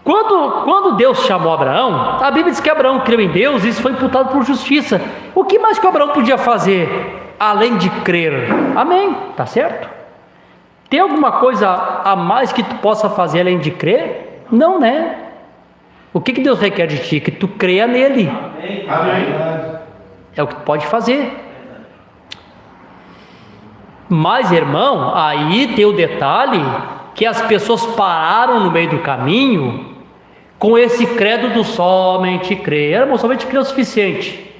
quando Deus chamou Abraão, a Bíblia diz que Abraão creu em Deus e isso foi imputado por justiça. O que mais que Abraão podia fazer além de crer? Amém, tá certo? Tem alguma coisa a mais que tu possa fazer além de crer? Não, né? O que Deus requer de ti? Que tu creia nele. Amém. É o que tu pode fazer. Mas, irmão, aí tem o detalhe que as pessoas pararam no meio do caminho com esse credo do somente crer. Irmão, somente crer é o suficiente.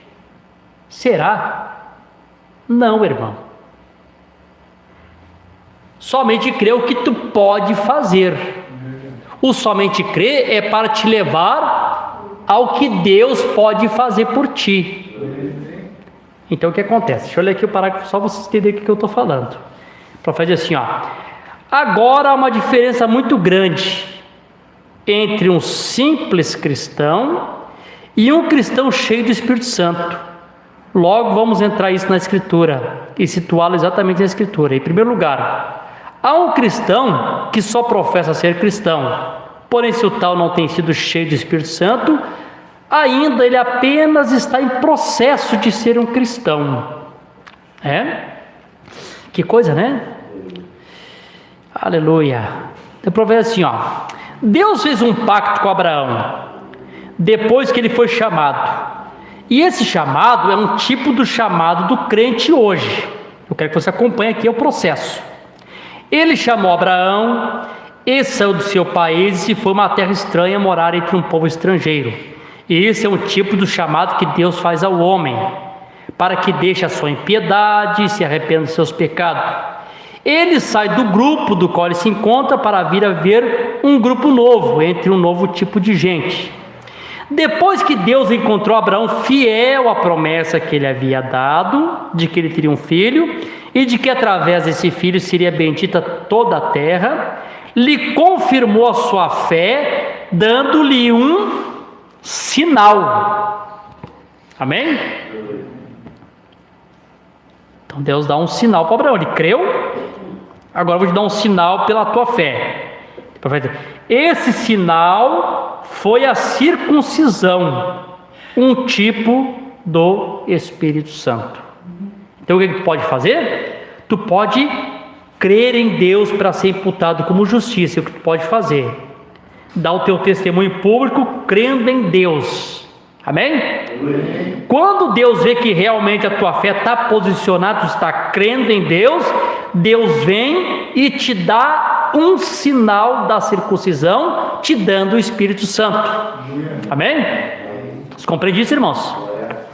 Será? Não, irmão. Somente crer é o que tu pode fazer. O somente crer é para te levar ao que Deus pode fazer por ti. Então o que acontece? Deixa eu ler aqui o parágrafo só para vocês entenderem o que eu estou falando. O profeta diz assim, ó: agora há uma diferença muito grande entre um simples cristão e um cristão cheio do Espírito Santo. Logo vamos entrar isso na Escritura e situá-lo exatamente na Escritura. Em primeiro lugar, há um cristão que só professa ser cristão, porém se o tal não tem sido cheio do Espírito Santo, ainda ele apenas está em processo de ser um cristão. Que coisa, né? Aleluia. O profeta assim, ó: Deus fez um pacto com Abraão depois que ele foi chamado. E esse chamado é um tipo do chamado do crente hoje. Eu quero que você acompanhe aqui o processo. Ele chamou Abraão, e saiu do seu país e se foi uma terra estranha morar entre um povo estrangeiro. E esse é um tipo do chamado que Deus faz ao homem, para que deixe a sua impiedade e se arrependa dos seus pecados. Ele sai do grupo do qual ele se encontra para vir a ver um grupo novo, entre um novo tipo de gente. Depois que Deus encontrou Abraão fiel à promessa que ele havia dado, de que ele teria um filho, e de que através desse filho seria bendita toda a terra, lhe confirmou a sua fé, dando-lhe um sinal. Amém? Então Deus dá um sinal para Abraão. Ele creu, agora eu vou te dar um sinal pela tua fé. Esse sinal foi a circuncisão, um tipo do Espírito Santo. Então o que tu pode fazer? Tu pode crer em Deus para ser imputado como justiça. É o que tu pode fazer. Dar o teu testemunho público crendo em Deus. Amém? Quando Deus vê que realmente a tua fé está posicionada, tu está crendo em Deus, Deus vem e te dá um sinal da circuncisão, te dando o Espírito Santo. Amém? Vocês compreendem isso, irmãos?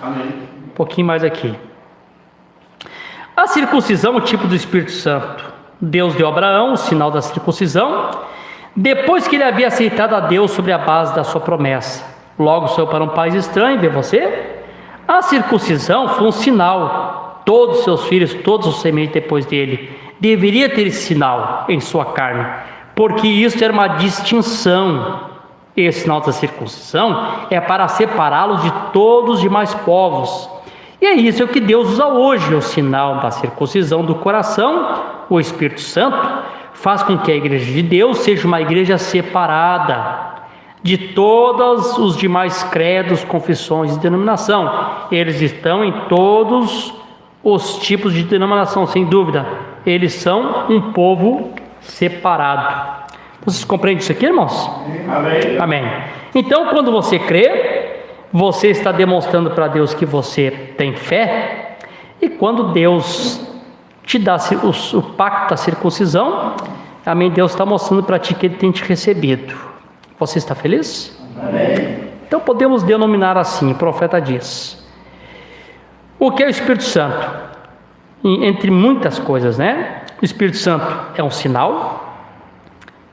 Amém. Um pouquinho mais aqui. A circuncisão é o tipo do Espírito Santo. Deus deu a Abraão o sinal da circuncisão, depois que ele havia aceitado a Deus sobre a base da sua promessa. Logo saiu para um país estranho, vê você? A circuncisão foi um sinal. Todos os seus filhos, todos os sementes depois dele, deveria ter esse sinal em sua carne, porque isso era uma distinção. Esse sinal da circuncisão é para separá-los de todos os demais povos. E é isso que Deus usa hoje, o sinal da circuncisão do coração. O Espírito Santo faz com que a igreja de Deus seja uma igreja separada de todos os demais credos, confissões e denominação. Eles estão em todos os tipos de denominação, sem dúvida. Eles são um povo separado. Vocês compreendem isso aqui, irmãos? Amém. Amém. Então, quando você crê, você está demonstrando para Deus que você tem fé. E quando Deus te dá o pacto da circuncisão, amém, Deus está mostrando para ti que Ele tem te recebido. Você está feliz? Amém. Então podemos denominar assim, o profeta diz. O que é o Espírito Santo? Entre muitas coisas, né? O Espírito Santo é um sinal.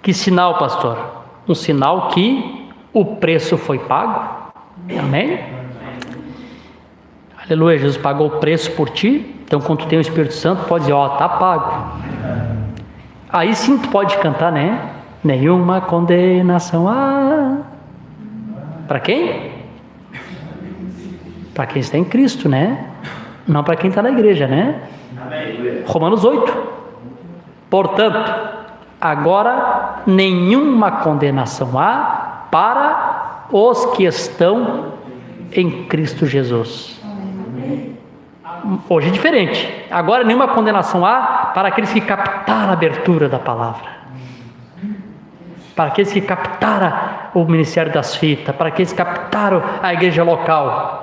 Que sinal, pastor? Um sinal que o preço foi pago. Amém? Aleluia, Jesus pagou o preço por ti. Então quando tu tem o Espírito Santo, pode dizer, ó, tá pago. Aí sim tu pode cantar, né? Nenhuma condenação há. Para quem? Para quem está em Cristo, né? Não para quem está na igreja, né? Amém. Romanos 8. Portanto, agora nenhuma condenação há para os que estão em Cristo Jesus. Hoje é diferente. Agora nenhuma condenação há para aqueles que captaram a abertura da palavra. Para aqueles que captaram o ministério das fitas, para aqueles que captaram a igreja local.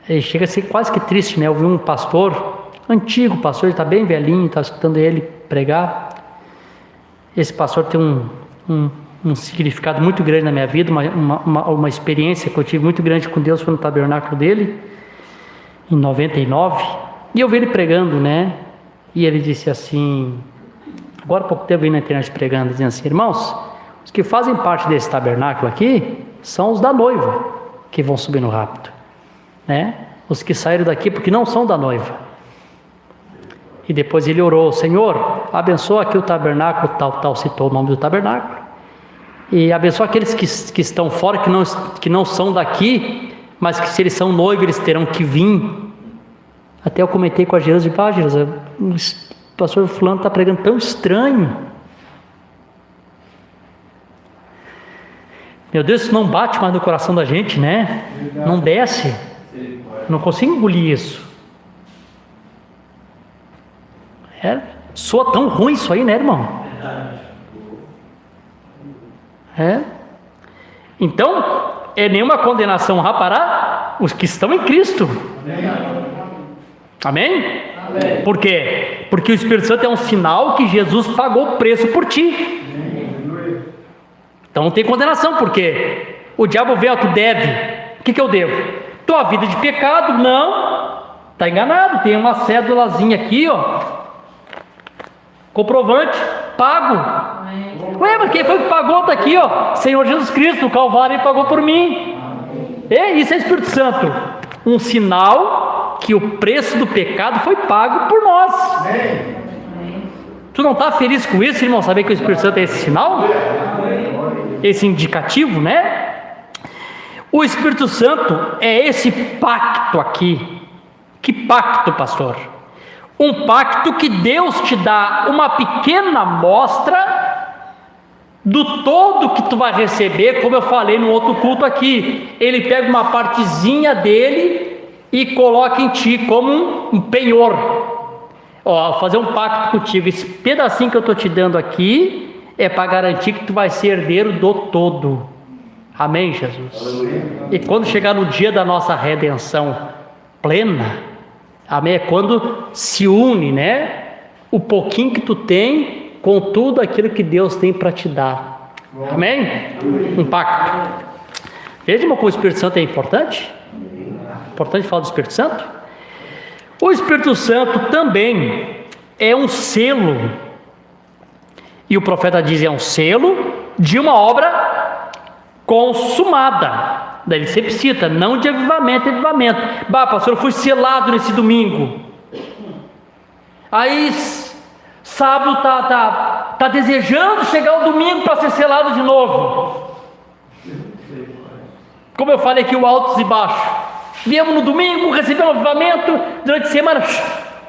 E chega a ser quase que triste, né? Eu vi um pastor, antigo pastor, ele está bem velhinho, está escutando ele pregar. Esse pastor tem um significado muito grande na minha vida, uma experiência que eu tive muito grande com Deus, foi no tabernáculo dele, em 99. E eu vi ele pregando, né? E ele disse assim... Agora há pouco tempo eu vi na internet pregando, dizendo assim, irmãos, os que fazem parte desse tabernáculo aqui são os da noiva que vão subir no rapto, né? Os que saíram daqui porque não são da noiva. E depois ele orou, Senhor, abençoa aqui o tabernáculo, tal, citou o nome do tabernáculo, e abençoa aqueles que estão fora, que não são daqui, mas que se eles são noivos, eles terão que vir. Até eu comentei com a Geras, o pastor fulano está pregando tão estranho. Meu Deus, isso não bate mais no coração da gente, né? Não desce. Não consigo engolir isso. Soa tão ruim isso aí, né, irmão? Então, nenhuma condenação há para os que estão em Cristo. Amém? Por quê? Porque o Espírito Santo é um sinal que Jesus pagou o preço por ti. Então não tem condenação, porque o diabo vê, tu deve. O que eu devo? Tua vida de pecado? Não. Está enganado, tem uma cédulazinha aqui, ó. Comprovante, pago. Ué, mas quem foi que pagou? Está aqui, ó. Senhor Jesus Cristo, o Calvário, Ele pagou por mim. Isso é Espírito Santo. Um sinal que o preço do pecado foi pago por nós. Tu não está feliz com isso, irmão? Saber que o Espírito Santo é esse sinal? Esse indicativo, né? O Espírito Santo é esse pacto aqui. Que pacto, pastor? Um pacto que Deus te dá uma pequena amostra do todo que tu vai receber, como eu falei no outro culto aqui. Ele pega uma partezinha dele e coloca em ti como um penhor. Ó, fazer um pacto contigo. Esse pedacinho que eu estou te dando aqui é para garantir que tu vai ser herdeiro do todo. Amém, Jesus? Aleluia. E quando chegar no dia da nossa redenção plena, amém, é quando se une, né, o pouquinho que tu tem com tudo aquilo que Deus tem para te dar. Amém? Um pacto. Veja como o Espírito Santo é importante. Importante falar do Espírito Santo. O Espírito Santo também é um selo, e o profeta diz: é um selo de uma obra consumada. Daí ele sempre cita: não de avivamento, Bah, pastor, eu fui selado nesse domingo. Aí sábado tá desejando chegar o domingo para ser selado de novo. Como eu falei aqui, o altos e baixos. Viemos no domingo, recebemos um avivamento, durante a semana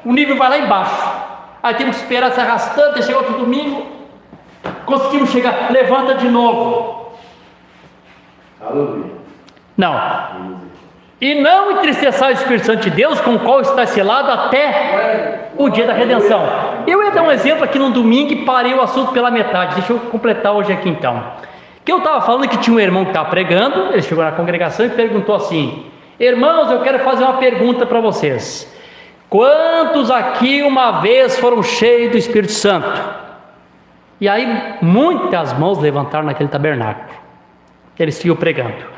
o nível vai lá embaixo. Aí temos que esperar se arrastando até chegar outro domingo. Conseguimos chegar, levanta de novo. Aleluia. Não. E não entristeçar o Espírito Santo de Deus, com o qual está selado até o dia da redenção. Eu ia dar um exemplo aqui no domingo e parei o assunto pela metade. Deixa eu completar hoje aqui então. Que eu estava falando que tinha um irmão que estava pregando. Ele chegou na congregação e perguntou assim: irmãos, eu quero fazer uma pergunta para vocês. Quantos aqui uma vez foram cheios do Espírito Santo? E aí muitas mãos levantaram naquele tabernáculo. Ele seguiu pregando.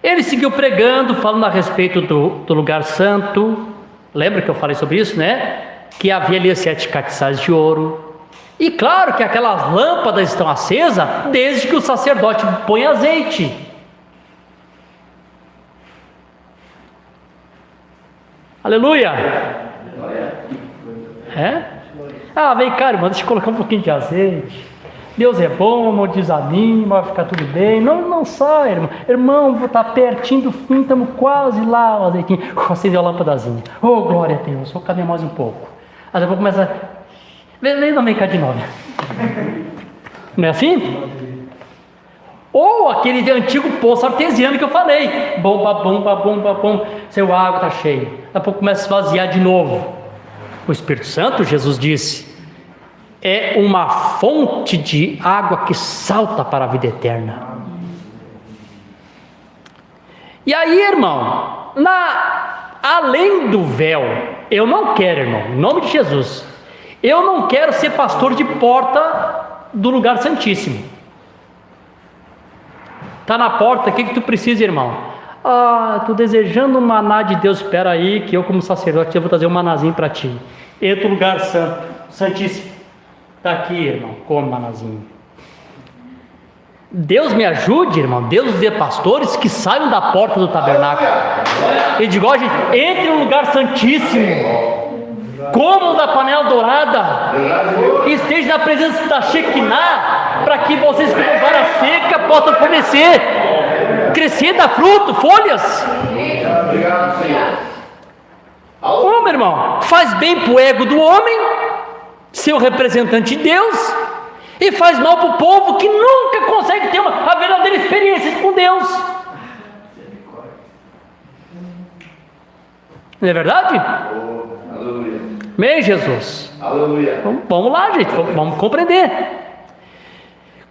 Ele seguiu pregando, falando a respeito do lugar santo. Lembra que eu falei sobre isso, né? Que havia ali 7 castiçais de ouro. E claro que aquelas lâmpadas estão acesas desde que o sacerdote põe azeite. Aleluia! É? Ah, vem cá, irmão, deixa eu colocar um pouquinho de azeite. Deus é bom, não desanima, vai ficar tudo bem. Não sai, irmão. Irmão, vou estar pertinho do fim, estamos quase lá, o azeitinho. Acendeu a lâmpadazinha. Oh, glória a Deus, vou caminhar mais um pouco. Aí depois começa. Vem cá de novo. Não é assim? Ou aquele antigo poço artesiano que eu falei. Bomba, bomba, bomba, bomba. Seu água está cheia. Daqui a pouco começa a esvaziar de novo. O Espírito Santo, Jesus disse, é uma fonte de água que salta para a vida eterna. E aí, irmão, além do véu, eu não quero, irmão, em nome de Jesus, eu não quero ser pastor de porta do lugar santíssimo. Está na porta, o que tu precisa, irmão? Ah, estou desejando um maná de Deus. Espera aí que eu, como sacerdote, eu vou trazer um manazinho para ti. Entra no lugar santo, santíssimo. Está aqui, irmão, come manazinho. Deus me ajude, irmão. Deus dê pastores que saiam da porta do tabernáculo. E digo, ó, gente, entre no lugar santíssimo, comam da panela dourada, e esteja na presença da Shekinah, para que vocês com vara seca possam fornecer, crescer, dar fruto, folhas. Obrigado, Senhor. Ô, meu irmão, faz bem para o ego do homem ser o representante de Deus, e faz mal para o povo que nunca consegue ter a verdadeira experiência com Deus. Não é verdade? Oh, aleluia. Amém, Jesus? Aleluia. Vamos lá, gente, vamos compreender.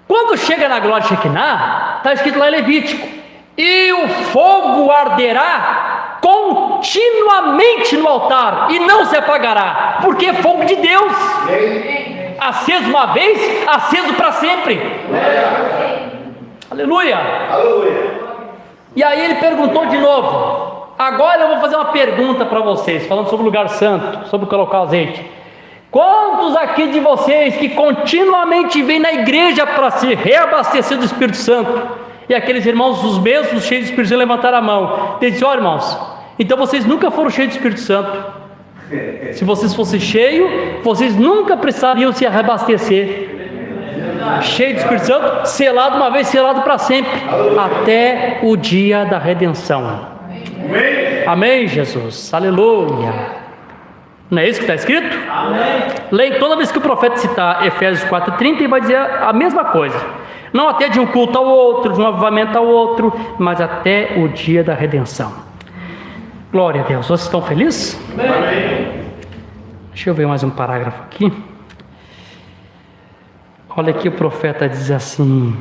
Quando chega na glória de Shekinah, está escrito lá em Levítico: e o fogo arderá continuamente no altar e não se apagará, porque é fogo de Deus. Aceso uma vez, aceso para sempre. Aleluia. Aleluia. E aí ele perguntou de novo. Agora eu vou fazer uma pergunta para vocês, falando sobre o lugar santo, sobre colocar azeite. Quantos aqui de vocês que continuamente vêm na igreja para se reabastecer do Espírito Santo? E aqueles irmãos, os mesmos cheios do Espírito Santo, levantaram a mão. Ele disse: ó, irmãos, então vocês nunca foram cheios do Espírito Santo. Se vocês fossem cheios, vocês nunca precisariam se reabastecer. Cheio do Espírito Santo, selado uma vez, selado para sempre, até o dia da redenção. Amém, Jesus? Aleluia. Não é isso que está escrito? Amém. Leia toda vez que o profeta citar Efésios 4:30, ele vai dizer a mesma coisa. Não até de um culto ao outro, de um avivamento ao outro, mas até o dia da redenção. Glória a Deus. Vocês estão felizes? Amém. Deixa eu ver mais um parágrafo aqui. Olha aqui, o profeta diz assim: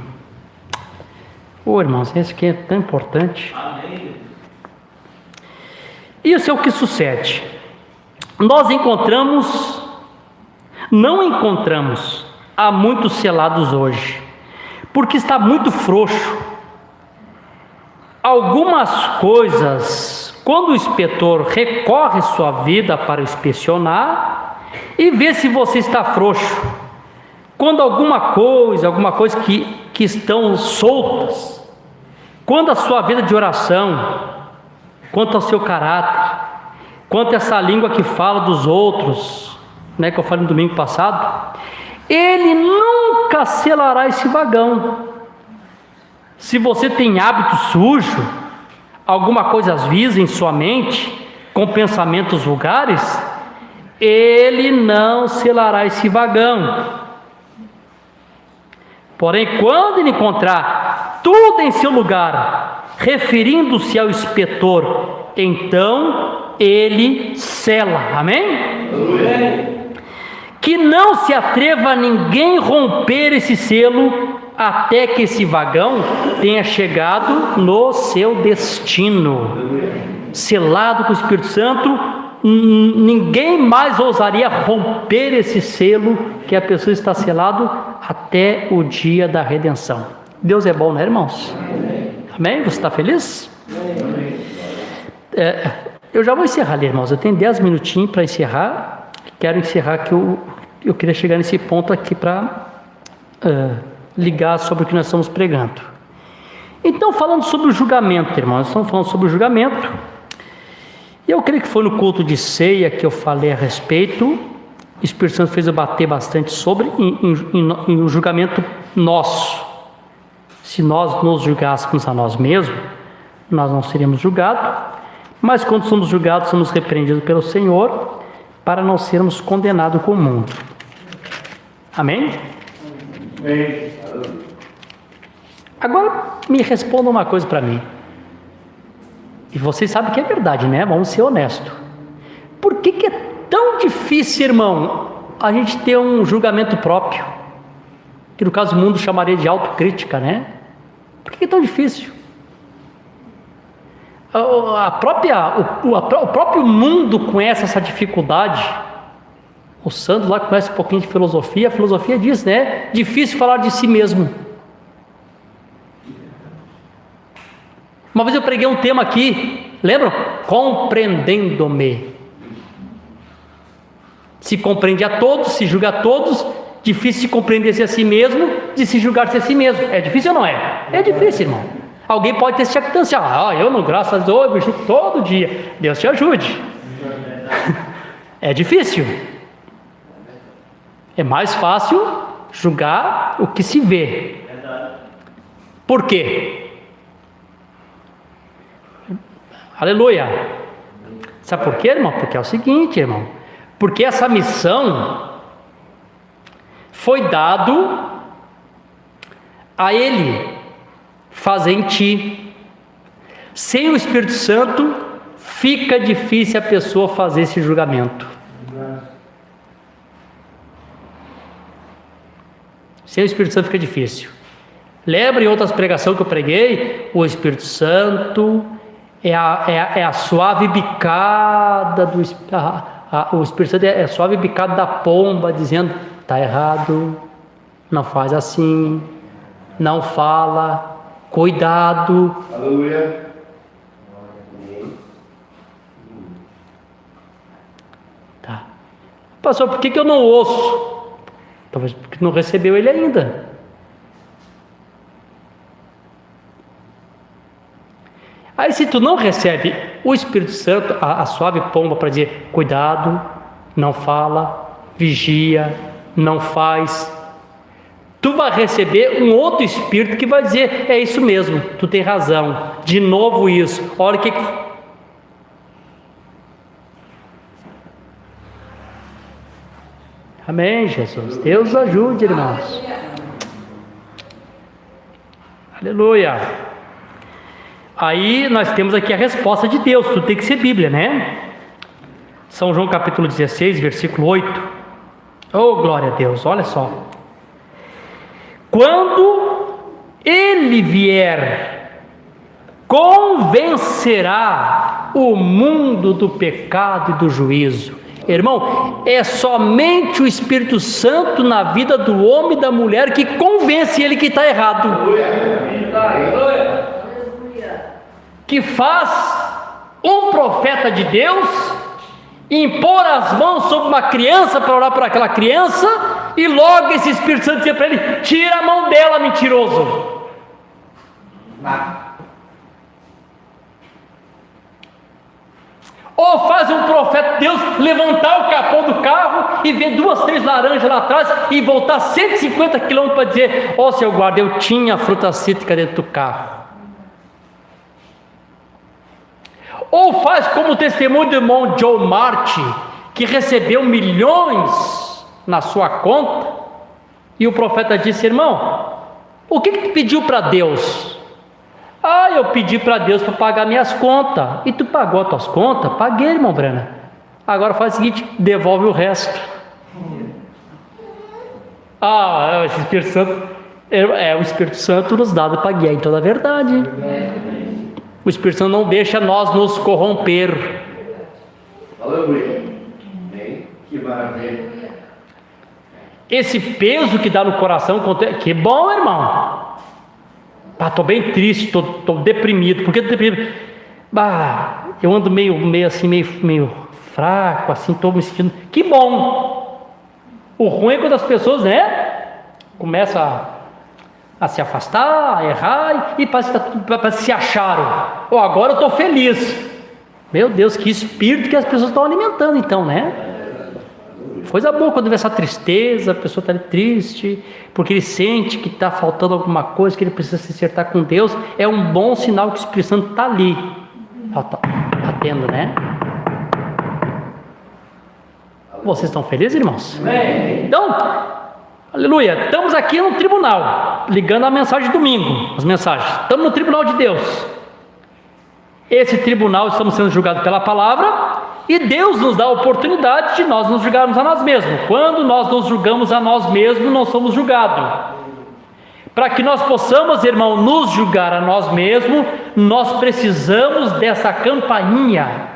Ô irmãos, esse aqui é tão importante. Isso é o que sucede. Nós não encontramos há muitos selados hoje, porque está muito frouxo. Algumas coisas, quando o inspetor recorre sua vida para inspecionar e ver se você está frouxo, quando alguma coisa que estão soltas, quando a sua vida de oração, quanto ao seu caráter, quanto a essa língua que fala dos outros, né, que eu falei no domingo passado, ele nunca selará esse vagão. Se você tem hábito sujo, alguma coisa visa em sua mente, com pensamentos vulgares, ele não selará esse vagão. Porém, quando ele encontrar tudo em seu lugar, referindo-se ao inspetor, então ele sela. Amém? Amém. Que não se atreva ninguém romper esse selo até que esse vagão tenha chegado no seu destino. Selado com o Espírito Santo, ninguém mais ousaria romper esse selo que a pessoa está selado até o dia da redenção. Deus é bom, né, irmãos? Amém? Você está feliz? Eu já vou encerrar ali, irmãos. Eu tenho 10 minutinhos para encerrar. Quero encerrar que eu queria chegar nesse ponto aqui para ligar sobre o que nós estamos pregando. Então, falando sobre o julgamento, irmãos, nós estamos falando sobre o julgamento. E eu creio que foi no culto de ceia que eu falei a respeito. O Espírito Santo fez eu bater bastante sobre em o julgamento nosso. Se nós nos julgássemos a nós mesmos, nós não seríamos julgados. Mas quando somos julgados, somos repreendidos pelo Senhor, para não sermos condenados com o mundo. Amém? Amém. Agora me responda uma coisa para mim. E vocês sabem que é verdade, né? Vamos ser honestos. Por que é tão difícil, irmão, a gente ter um julgamento próprio? Que no caso o mundo chamaria de autocrítica, né? Por que é tão difícil? O próprio mundo conhece essa dificuldade. O Sandro lá conhece um pouquinho de filosofia. A filosofia diz, né? Difícil falar de si mesmo. Uma vez eu preguei um tema aqui, lembram? Compreendendo-me. Se compreende a todos, se julga a todos. Difícil se compreender-se a si mesmo, de se julgar-se a si mesmo. É difícil ou não é? É difícil, irmão. Alguém pode ter se jactância. Eu não, graças a Deus, eu me julgo todo dia. Deus te ajude. É difícil. É mais fácil julgar o que se vê. Por quê? Aleluia. Sabe por quê, irmão? Porque é o seguinte, irmão. Porque essa missão foi dado a Ele fazer em ti. Sem o Espírito Santo, fica difícil a pessoa fazer esse julgamento. Sem o Espírito Santo fica difícil. Lembra em outras pregações que eu preguei? O Espírito Santo é a suave bicada do o Espírito Santo é a suave bicada da pomba, dizendo: está errado, não faz assim, não fala, cuidado. Aleluia. Tá. Pastor, por que eu não ouço? Talvez porque não recebeu ele ainda. Aí se tu não recebe o Espírito Santo, a suave pomba para dizer: cuidado, não fala, vigia, não faz, tu vai receber um outro Espírito que vai dizer: é isso mesmo, tu tem razão, de novo isso, olha o que... Amém, Jesus. Deus ajude, irmãos. Aleluia. Aí nós temos aqui a resposta de Deus. Tudo tem que ser Bíblia, né? São João capítulo 16, versículo 8. Oh, glória a Deus, olha só. Quando ele vier, convencerá o mundo do pecado e do juízo. Irmão, é somente o Espírito Santo na vida do homem e da mulher que convence ele que está errado, que faz um profeta de Deus impor as mãos sobre uma criança para orar por aquela criança, e logo esse Espírito Santo diz para ele: tira a mão dela, mentiroso. Ou faz um profeta de Deus levantar o capô do carro e ver 2, 3 laranjas lá atrás e voltar 150 quilômetros para dizer: ó, seu guarda, eu tinha fruta cítrica dentro do carro. Ou faz como o testemunho do irmão Joe Marty, que recebeu milhões na sua conta, e o profeta disse: irmão, o que tu pediu para Deus? Ah, eu pedi para Deus para pagar minhas contas. E tu pagou as tuas contas? Paguei, irmão Brana. Agora faz o seguinte: devolve o resto. Ah, esse Espírito Santo o Espírito Santo nos dá para guiar em toda a verdade. O Espírito Santo não deixa nós nos corromper. Aleluia. Que maravilha. Esse peso que dá no coração, que bom, irmão. Estou bem triste, estou deprimido. Por que estou deprimido? Eu ando meio fraco, assim, estou me sentindo. Que bom. O ruim é quando as pessoas, começam a se afastar, a errar, e parece que se acharam. Agora eu estou feliz. Meu Deus, que espírito que as pessoas estão alimentando, então, Coisa boa quando vê essa tristeza, a pessoa está triste, porque ele sente que está faltando alguma coisa, que ele precisa se acertar com Deus. É um bom sinal que o Espírito Santo está ali. Está tendo, Vocês estão felizes, irmãos? Então, aleluia, estamos aqui no tribunal, ligando a mensagem de domingo, as mensagens. Estamos no tribunal de Deus. Esse tribunal, estamos sendo julgados pela palavra, e Deus nos dá a oportunidade de nós nos julgarmos a nós mesmos. Quando nós nos julgamos a nós mesmos, nós somos julgados. Para que nós possamos, irmão, nos julgar a nós mesmos, nós precisamos dessa campainha,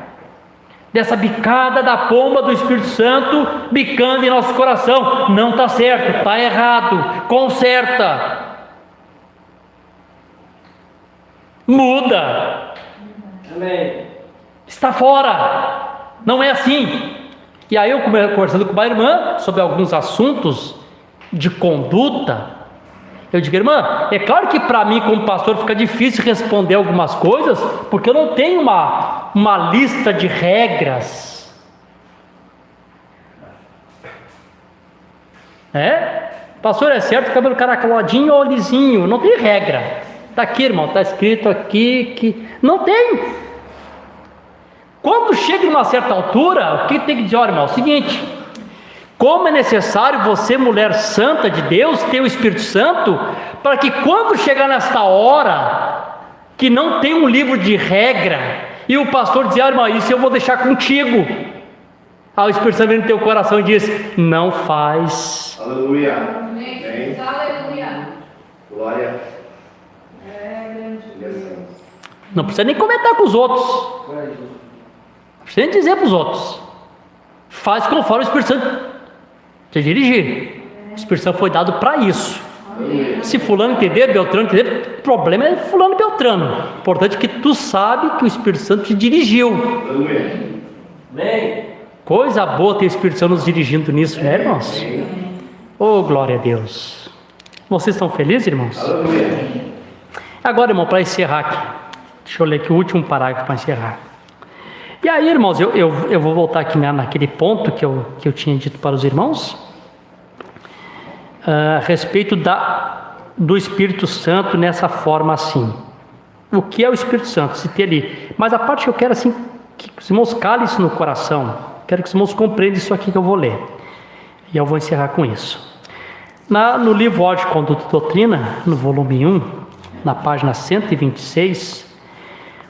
dessa bicada da pomba do Espírito Santo, bicando em nosso coração. Não está certo, está errado, conserta, muda. Amém. Está fora. Não é assim. E aí eu conversando com uma irmã sobre alguns assuntos de conduta, eu digo: irmã, é claro que para mim como pastor fica difícil responder algumas coisas, porque eu não tenho uma lista de regras. Pastor, é certo, cabelo caracoladinho ou lisinho? Não tem regra. Está aqui, irmão, está escrito aqui que não tem. Quando chega em uma certa altura, o que tem que dizer, irmão? É o seguinte: como é necessário você, mulher santa de Deus, ter o Espírito Santo, para que quando chegar nesta hora, que não tem um livro de regra, e o pastor dizer: irmão, isso eu vou deixar contigo. O Espírito Santo vem no teu coração e diz: não faz. Aleluia. Amém. Aleluia. Glória. Não precisa nem comentar com os outros. Sem dizer para os outros, faz conforme o Espírito Santo te dirigir. O Espírito Santo foi dado para isso. Se fulano entender, Beltrano entender, o problema é fulano e Beltrano. O importante é que tu sabe que o Espírito Santo te dirigiu. Coisa boa ter o Espírito Santo nos dirigindo nisso, irmãos? Oh, glória a Deus. Vocês estão felizes, irmãos? Agora, irmão, para encerrar aqui, deixa eu ler aqui o último parágrafo para encerrar. E aí, irmãos, eu vou voltar aqui naquele ponto que eu tinha dito para os irmãos, a respeito do Espírito Santo nessa forma assim. O que é o Espírito Santo? Citei ali. Mas a parte que eu quero, assim, que os irmãos calem isso no coração, quero que os irmãos compreendam isso aqui que eu vou ler. E eu vou encerrar com isso. No livro Ordem de Conduta e Doutrina, no volume 1, na página 126,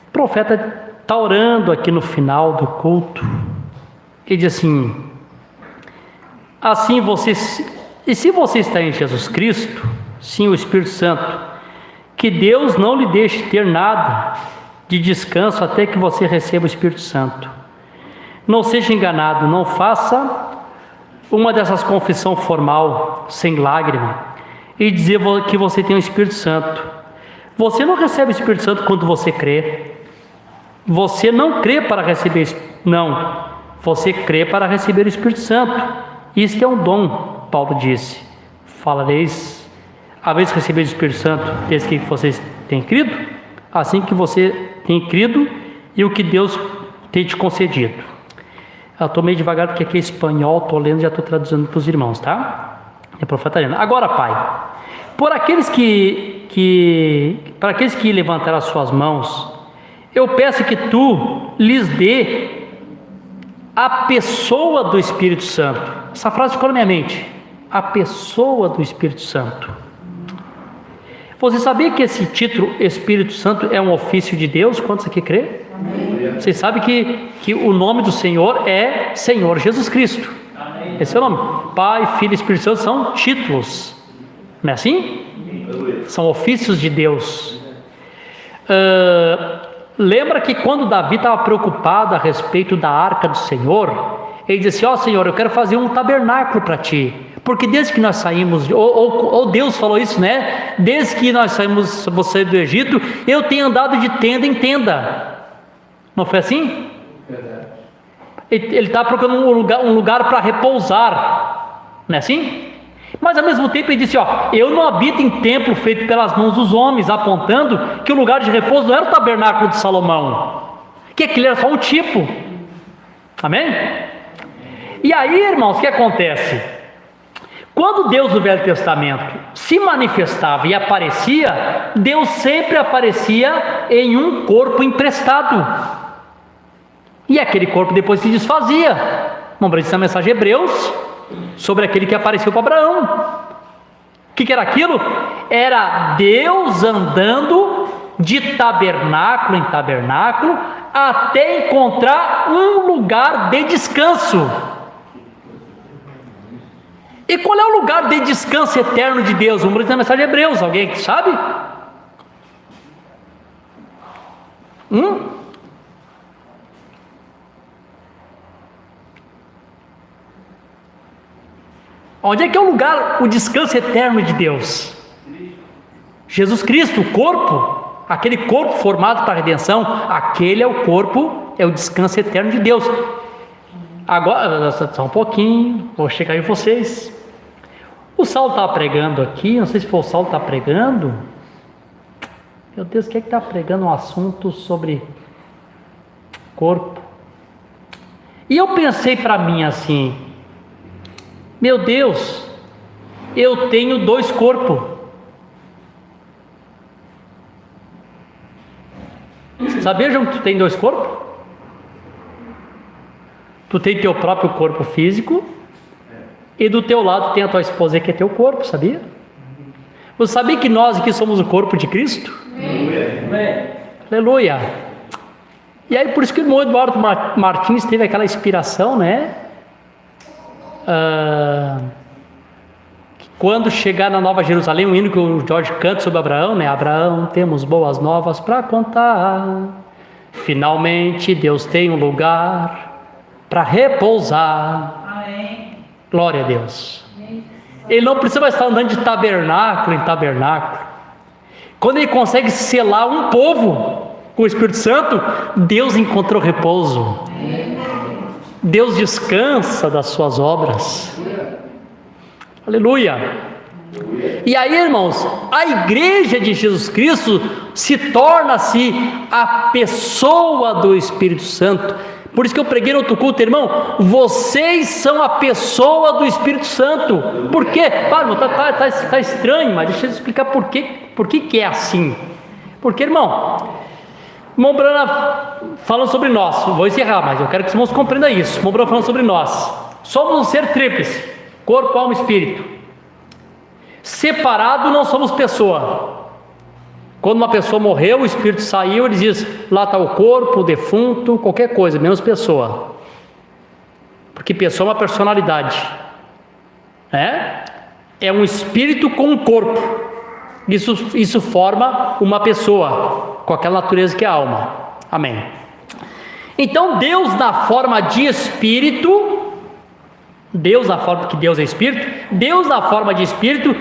o profeta está orando aqui no final do culto. Ele diz assim: e se você está em Jesus Cristo, sim, o Espírito Santo, que Deus não lhe deixe ter nada de descanso até que você receba o Espírito Santo. Não seja enganado, não faça uma dessas confissão formal, sem lágrima, e dizer que você tem o Espírito Santo. Você não recebe o Espírito Santo quando você crê. Você não crê para receber, não. Você crê para receber o Espírito Santo. Isto é um dom, Paulo disse. Falareis, a vez que receber o Espírito Santo, desde que vocês têm crido, assim que você tem crido e o que Deus tem te concedido. Eu estou meio devagar porque aqui é espanhol, estou lendo e já estou traduzindo para os irmãos, tá? É profeta Helena. Agora, Pai, para aqueles que levantaram as suas mãos, eu peço que Tu lhes dê a pessoa do Espírito Santo. Essa frase ficou na minha mente. A pessoa do Espírito Santo. Você sabia que esse título Espírito Santo é um ofício de Deus? Quantos aqui crê? Você sabe que o nome do Senhor é Senhor Jesus Cristo. Esse é o nome. Pai, Filho e Espírito Santo são títulos. Não é assim? São ofícios de Deus. Lembra que quando Davi estava preocupado a respeito da arca do Senhor, ele disse: ó Senhor, eu quero fazer um tabernáculo para Ti. Porque desde que nós saímos, ou Deus falou isso, né? Desde que nós saímos você do Egito, eu tenho andado de tenda em tenda. Não foi assim? Ele está procurando um lugar para repousar. Não é assim? Mas ao mesmo tempo ele disse: ó, eu não habito em templo feito pelas mãos dos homens, apontando que o lugar de repouso não era o tabernáculo de Salomão, que aquele era só um tipo. Amém? E aí, irmãos, o que acontece? Quando Deus no Velho Testamento se manifestava e aparecia, Deus sempre aparecia em um corpo emprestado. E aquele corpo depois se desfazia. Vamos ver a mensagem de Hebreus sobre aquele que apareceu para Abraão. O que era aquilo? Era Deus andando de tabernáculo em tabernáculo até encontrar um lugar de descanso. E qual é o lugar de descanso eterno de Deus? Vamos ler a mensagem de Hebreus. Alguém que sabe? Onde é que é o lugar, o descanso eterno de Deus? Jesus Cristo, o corpo, aquele corpo formado para a redenção, aquele é o corpo, é o descanso eterno de Deus. Agora, só um pouquinho, vou chegar em vocês. O Saulo estava pregando aqui, não sei se foi o Saulo que está pregando. Meu Deus, quem é que está pregando um assunto sobre corpo? E eu pensei para mim assim: meu Deus, eu tenho 2 corpos. Sabia, João, que tu tem 2 corpos? Tu tem teu próprio corpo físico, e do teu lado tem a tua esposa, que é teu corpo, sabia? Você sabia que nós aqui somos o corpo de Cristo? Amém. Aleluia. E aí por isso que o irmão Eduardo Martins teve aquela inspiração, né? Quando chegar na Nova Jerusalém, um hino que o Jorge canta sobre Abraão, né? Abraão, temos boas novas para contar. Finalmente Deus tem um lugar para repousar. Amém. Glória a Deus. Amém. Ele não precisa mais estar andando de tabernáculo em tabernáculo. Quando ele consegue selar um povo com o Espírito Santo, Deus encontrou repouso. Amém. Deus descansa das suas obras. Aleluia. E aí, irmãos, a igreja de Jesus Cristo se torna-se a pessoa do Espírito Santo. Por isso que eu preguei no outro culto, irmão, vocês são a pessoa do Espírito Santo. Por quê? Tá estranho, mas deixa eu explicar por que é assim. Porque, irmão Brana falando sobre nós, vou encerrar, mas eu quero que os irmãos compreendam isso. Irmão Brana falando sobre nós, somos um ser tríplice, corpo, alma e espírito. Separado não somos pessoa. Quando uma pessoa morreu, o espírito saiu, ele diz: lá está o corpo, o defunto, qualquer coisa, menos pessoa. Porque pessoa é uma personalidade, é um espírito com um corpo. Isso forma uma pessoa com aquela natureza que é a alma. Amém. Então Deus na forma de Espírito, Deus na forma que Deus é Espírito, Deus na forma de Espírito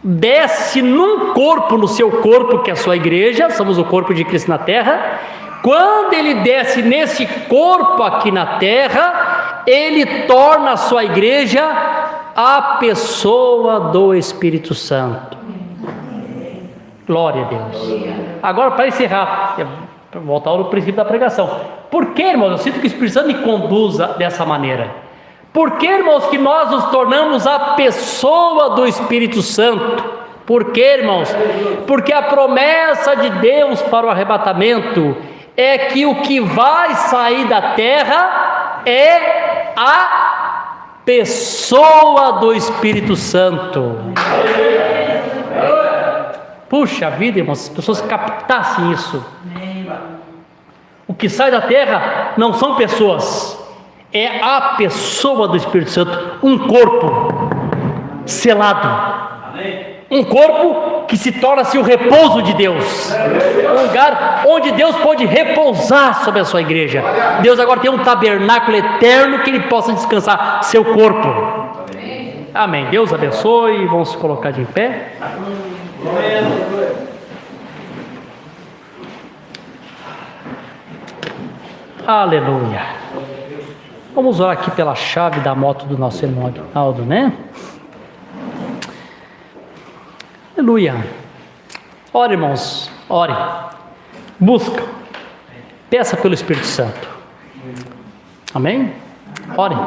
desce num corpo, no seu corpo que é a sua igreja, somos o corpo de Cristo na terra. Quando ele desce nesse corpo aqui na terra, ele torna a sua igreja a pessoa do Espírito Santo. Glória a Deus. Agora, para encerrar, para voltar ao princípio da pregação, por que, irmãos, eu sinto que o Espírito Santo me conduza dessa maneira? Por que, irmãos, que nós nos tornamos a pessoa do Espírito Santo? Por que, irmãos? Porque a promessa de Deus para o arrebatamento é que o que vai sair da terra é a pessoa do Espírito Santo. Puxa vida, irmãos, se as pessoas captassem isso. O que sai da terra não são pessoas, é a pessoa do Espírito Santo, um corpo selado, um corpo que se torna-se o repouso de Deus, um lugar onde Deus pode repousar sobre a sua igreja. Deus agora tem um tabernáculo eterno que ele possa descansar seu corpo. Amém. Deus abençoe. Vamos se colocar de pé. Aleluia. Vamos orar aqui pela chave da moto do nosso irmão Aguinaldo, né? Aleluia. Ore, irmãos, ore. Busca. Peça pelo Espírito Santo. Amém? Ore.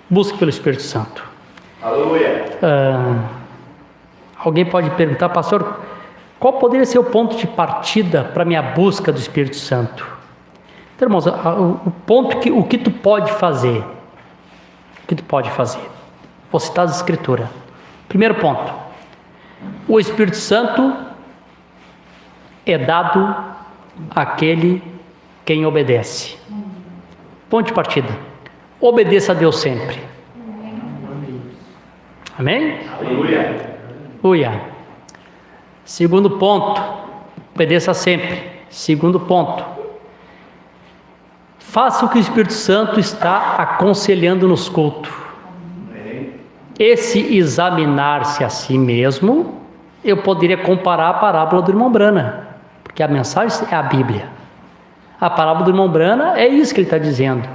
Busque pelo Espírito Santo. Aleluia. Alguém pode perguntar, pastor, qual poderia ser o ponto de partida para a minha busca do Espírito Santo? Então, irmãos, o ponto o que tu pode fazer? O que tu pode fazer? Vou citar as Escrituras. Primeiro ponto. O Espírito Santo é dado àquele quem obedece. Ponto de partida. Obedeça a Deus sempre. Amém? Aleluia. Aleluia. Segundo ponto. Obedeça sempre. Segundo ponto. Faça o que o Espírito Santo está aconselhando nos cultos. Esse examinar-se a si mesmo, eu poderia comparar a parábola do irmão Brana, porque a mensagem é a Bíblia. A parábola do irmão Brana é isso que ele está dizendo.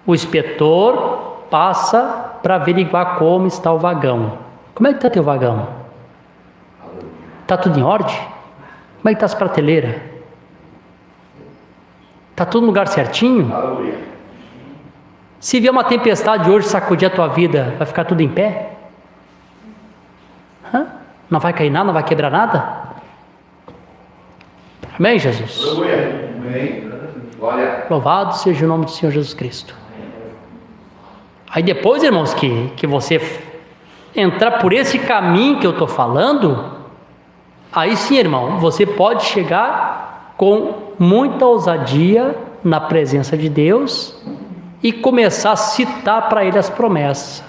O inspetor passa para averiguar como está o vagão. Como é que está teu vagão? Está tudo em ordem? Como é que está as prateleiras? Está tudo no lugar certinho? Aleluia. Se vier uma tempestade hoje sacudir a tua vida, vai ficar tudo em pé? Não vai cair nada, não vai quebrar nada? Amém, Jesus? Aleluia. Amém. Glória. Louvado seja o nome do Senhor Jesus Cristo. Aí depois, irmãos, que você entrar por esse caminho que eu estou falando, aí sim, irmão, você pode chegar com muita ousadia na presença de Deus e começar a citar para Ele as promessas.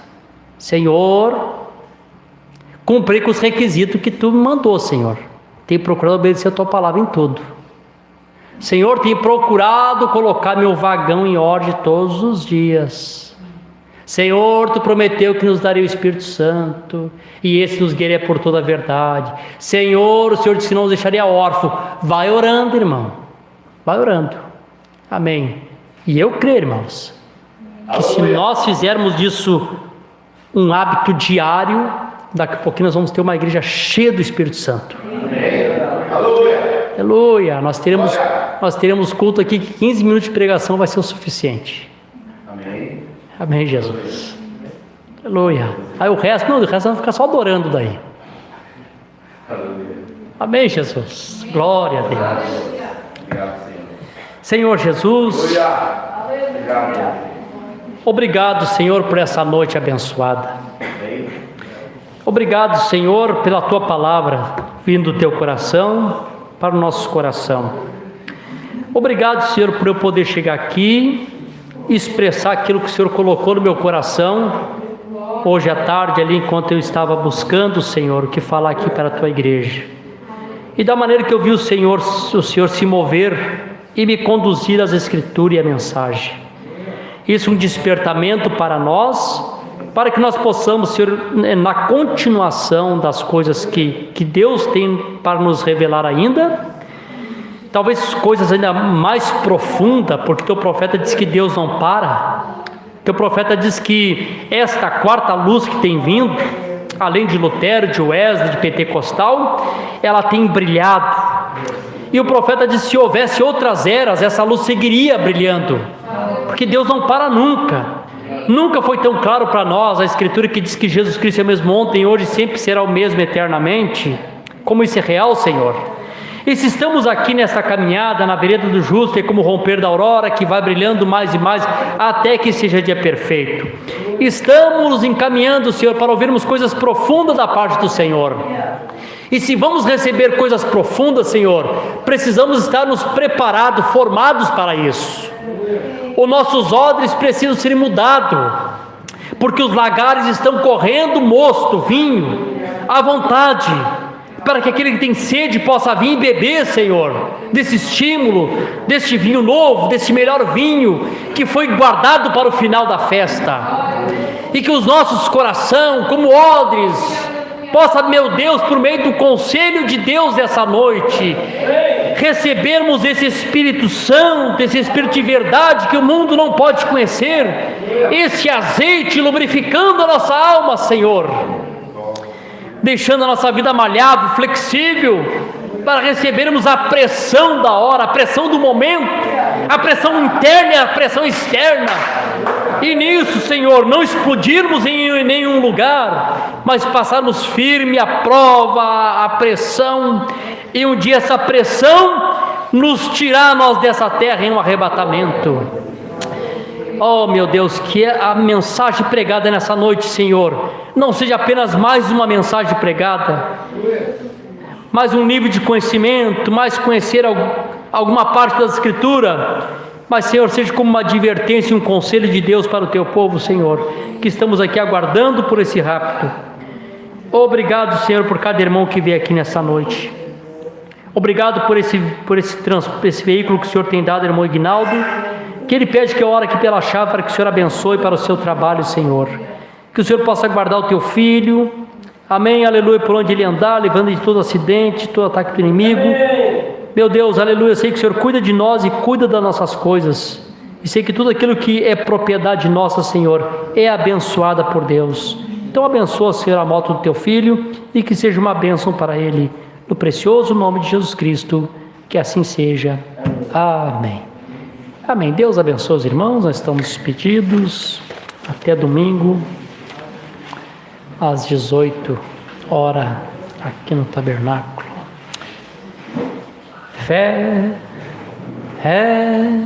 Senhor, cumpri com os requisitos que Tu me mandou, Senhor. Tenho procurado obedecer a Tua palavra em tudo. Senhor, tenho procurado colocar meu vagão em ordem todos os dias. Senhor, Tu prometeu que nos daria o Espírito Santo, e esse nos guiaria por toda a verdade. Senhor, o Senhor disse que não nos deixaria órfão. Vai orando, irmão. Vai orando. Amém. E eu creio, irmãos, que se nós fizermos disso um hábito diário, daqui a pouquinho nós vamos ter uma igreja cheia do Espírito Santo. Amém. Aleluia. Aleluia. Nós teremos culto aqui que 15 minutos de pregação vai ser o suficiente. Amém. Amém, Jesus. Aleluia. Aí o resto vai ficar só adorando daí. Aleluia. Amém, Jesus. Glória a Deus. Obrigado, Senhor. Senhor Jesus, Aleluia. Obrigado. obrigado, Senhor, por essa noite abençoada. Amém. Obrigado, Senhor, pela Tua palavra vindo do Teu coração para o nosso coração. Obrigado, Senhor, por eu poder chegar aqui e expressar aquilo que o Senhor colocou no meu coração hoje à tarde ali, enquanto eu estava buscando, Senhor, o que falar aqui para a Tua igreja. E da maneira que eu vi o Senhor se mover e me conduzir às Escrituras e à mensagem. Isso é um despertamento para nós, para que nós possamos ser na continuação das coisas que Deus tem para nos revelar ainda, talvez coisas ainda mais profundas, porque teu profeta diz que Deus não para, teu profeta diz que esta quarta luz que tem vindo, além de Lutero, de Wesley, de Pentecostal, ela tem brilhado, e o profeta diz que se houvesse outras eras, essa luz seguiria brilhando, porque Deus não para nunca. Nunca foi tão claro para nós a Escritura que diz que Jesus Cristo é o mesmo ontem, hoje e sempre será o mesmo eternamente. Como isso é real, Senhor? E se estamos aqui nessa caminhada, na vereda do justo, é como o romper da aurora, que vai brilhando mais e mais, até que seja dia perfeito. Estamos encaminhando, Senhor, para ouvirmos coisas profundas da parte do Senhor. E se vamos receber coisas profundas, Senhor, precisamos estar nos preparados, formados para isso. Os nossos odres precisam ser mudados, porque os lagares estão correndo mosto, vinho, à vontade, para que aquele que tem sede possa vir e beber, Senhor, desse estímulo, deste vinho novo, desse melhor vinho, que foi guardado para o final da festa, e que os nossos corações, como odres, possa, meu Deus, por meio do conselho de Deus dessa noite, recebermos esse Espírito Santo, esse Espírito de verdade que o mundo não pode conhecer, esse azeite lubrificando a nossa alma, Senhor, deixando a nossa vida malhável, flexível, para recebermos a pressão da hora, a pressão do momento, a pressão interna e a pressão externa, e nisso, Senhor, não explodirmos em nenhum lugar, mas passarmos firme a prova, a pressão, e um dia essa pressão nos tirar nós dessa terra em um arrebatamento. Oh, meu Deus, que a mensagem pregada nessa noite, Senhor, não seja apenas mais uma mensagem pregada, mais um nível de conhecimento, mais conhecer alguma parte da Escritura, mas, Senhor, seja como uma advertência e um conselho de Deus para o Teu povo, Senhor, que estamos aqui aguardando por esse rapto. Obrigado, Senhor, por cada irmão que veio aqui nessa noite. Obrigado por esse veículo que o Senhor tem dado, irmão Ignaldo, que ele pede que eu ore aqui pela chave para que o Senhor abençoe para o seu trabalho, Senhor. Que o Senhor possa guardar o Teu filho, amém, aleluia, por onde ele andar, levando de todo acidente, todo ataque do inimigo. Meu Deus, aleluia, eu sei que o Senhor cuida de nós e cuida das nossas coisas, e sei que tudo aquilo que é propriedade nossa, Senhor, é abençoada por Deus. Então abençoa, Senhor, a moto do Teu filho, e que seja uma bênção para ele, no precioso nome de Jesus Cristo, que assim seja. Amém. Amém. Deus abençoe os irmãos, nós estamos despedidos, até domingo, às 18 horas, aqui no tabernáculo. Fé é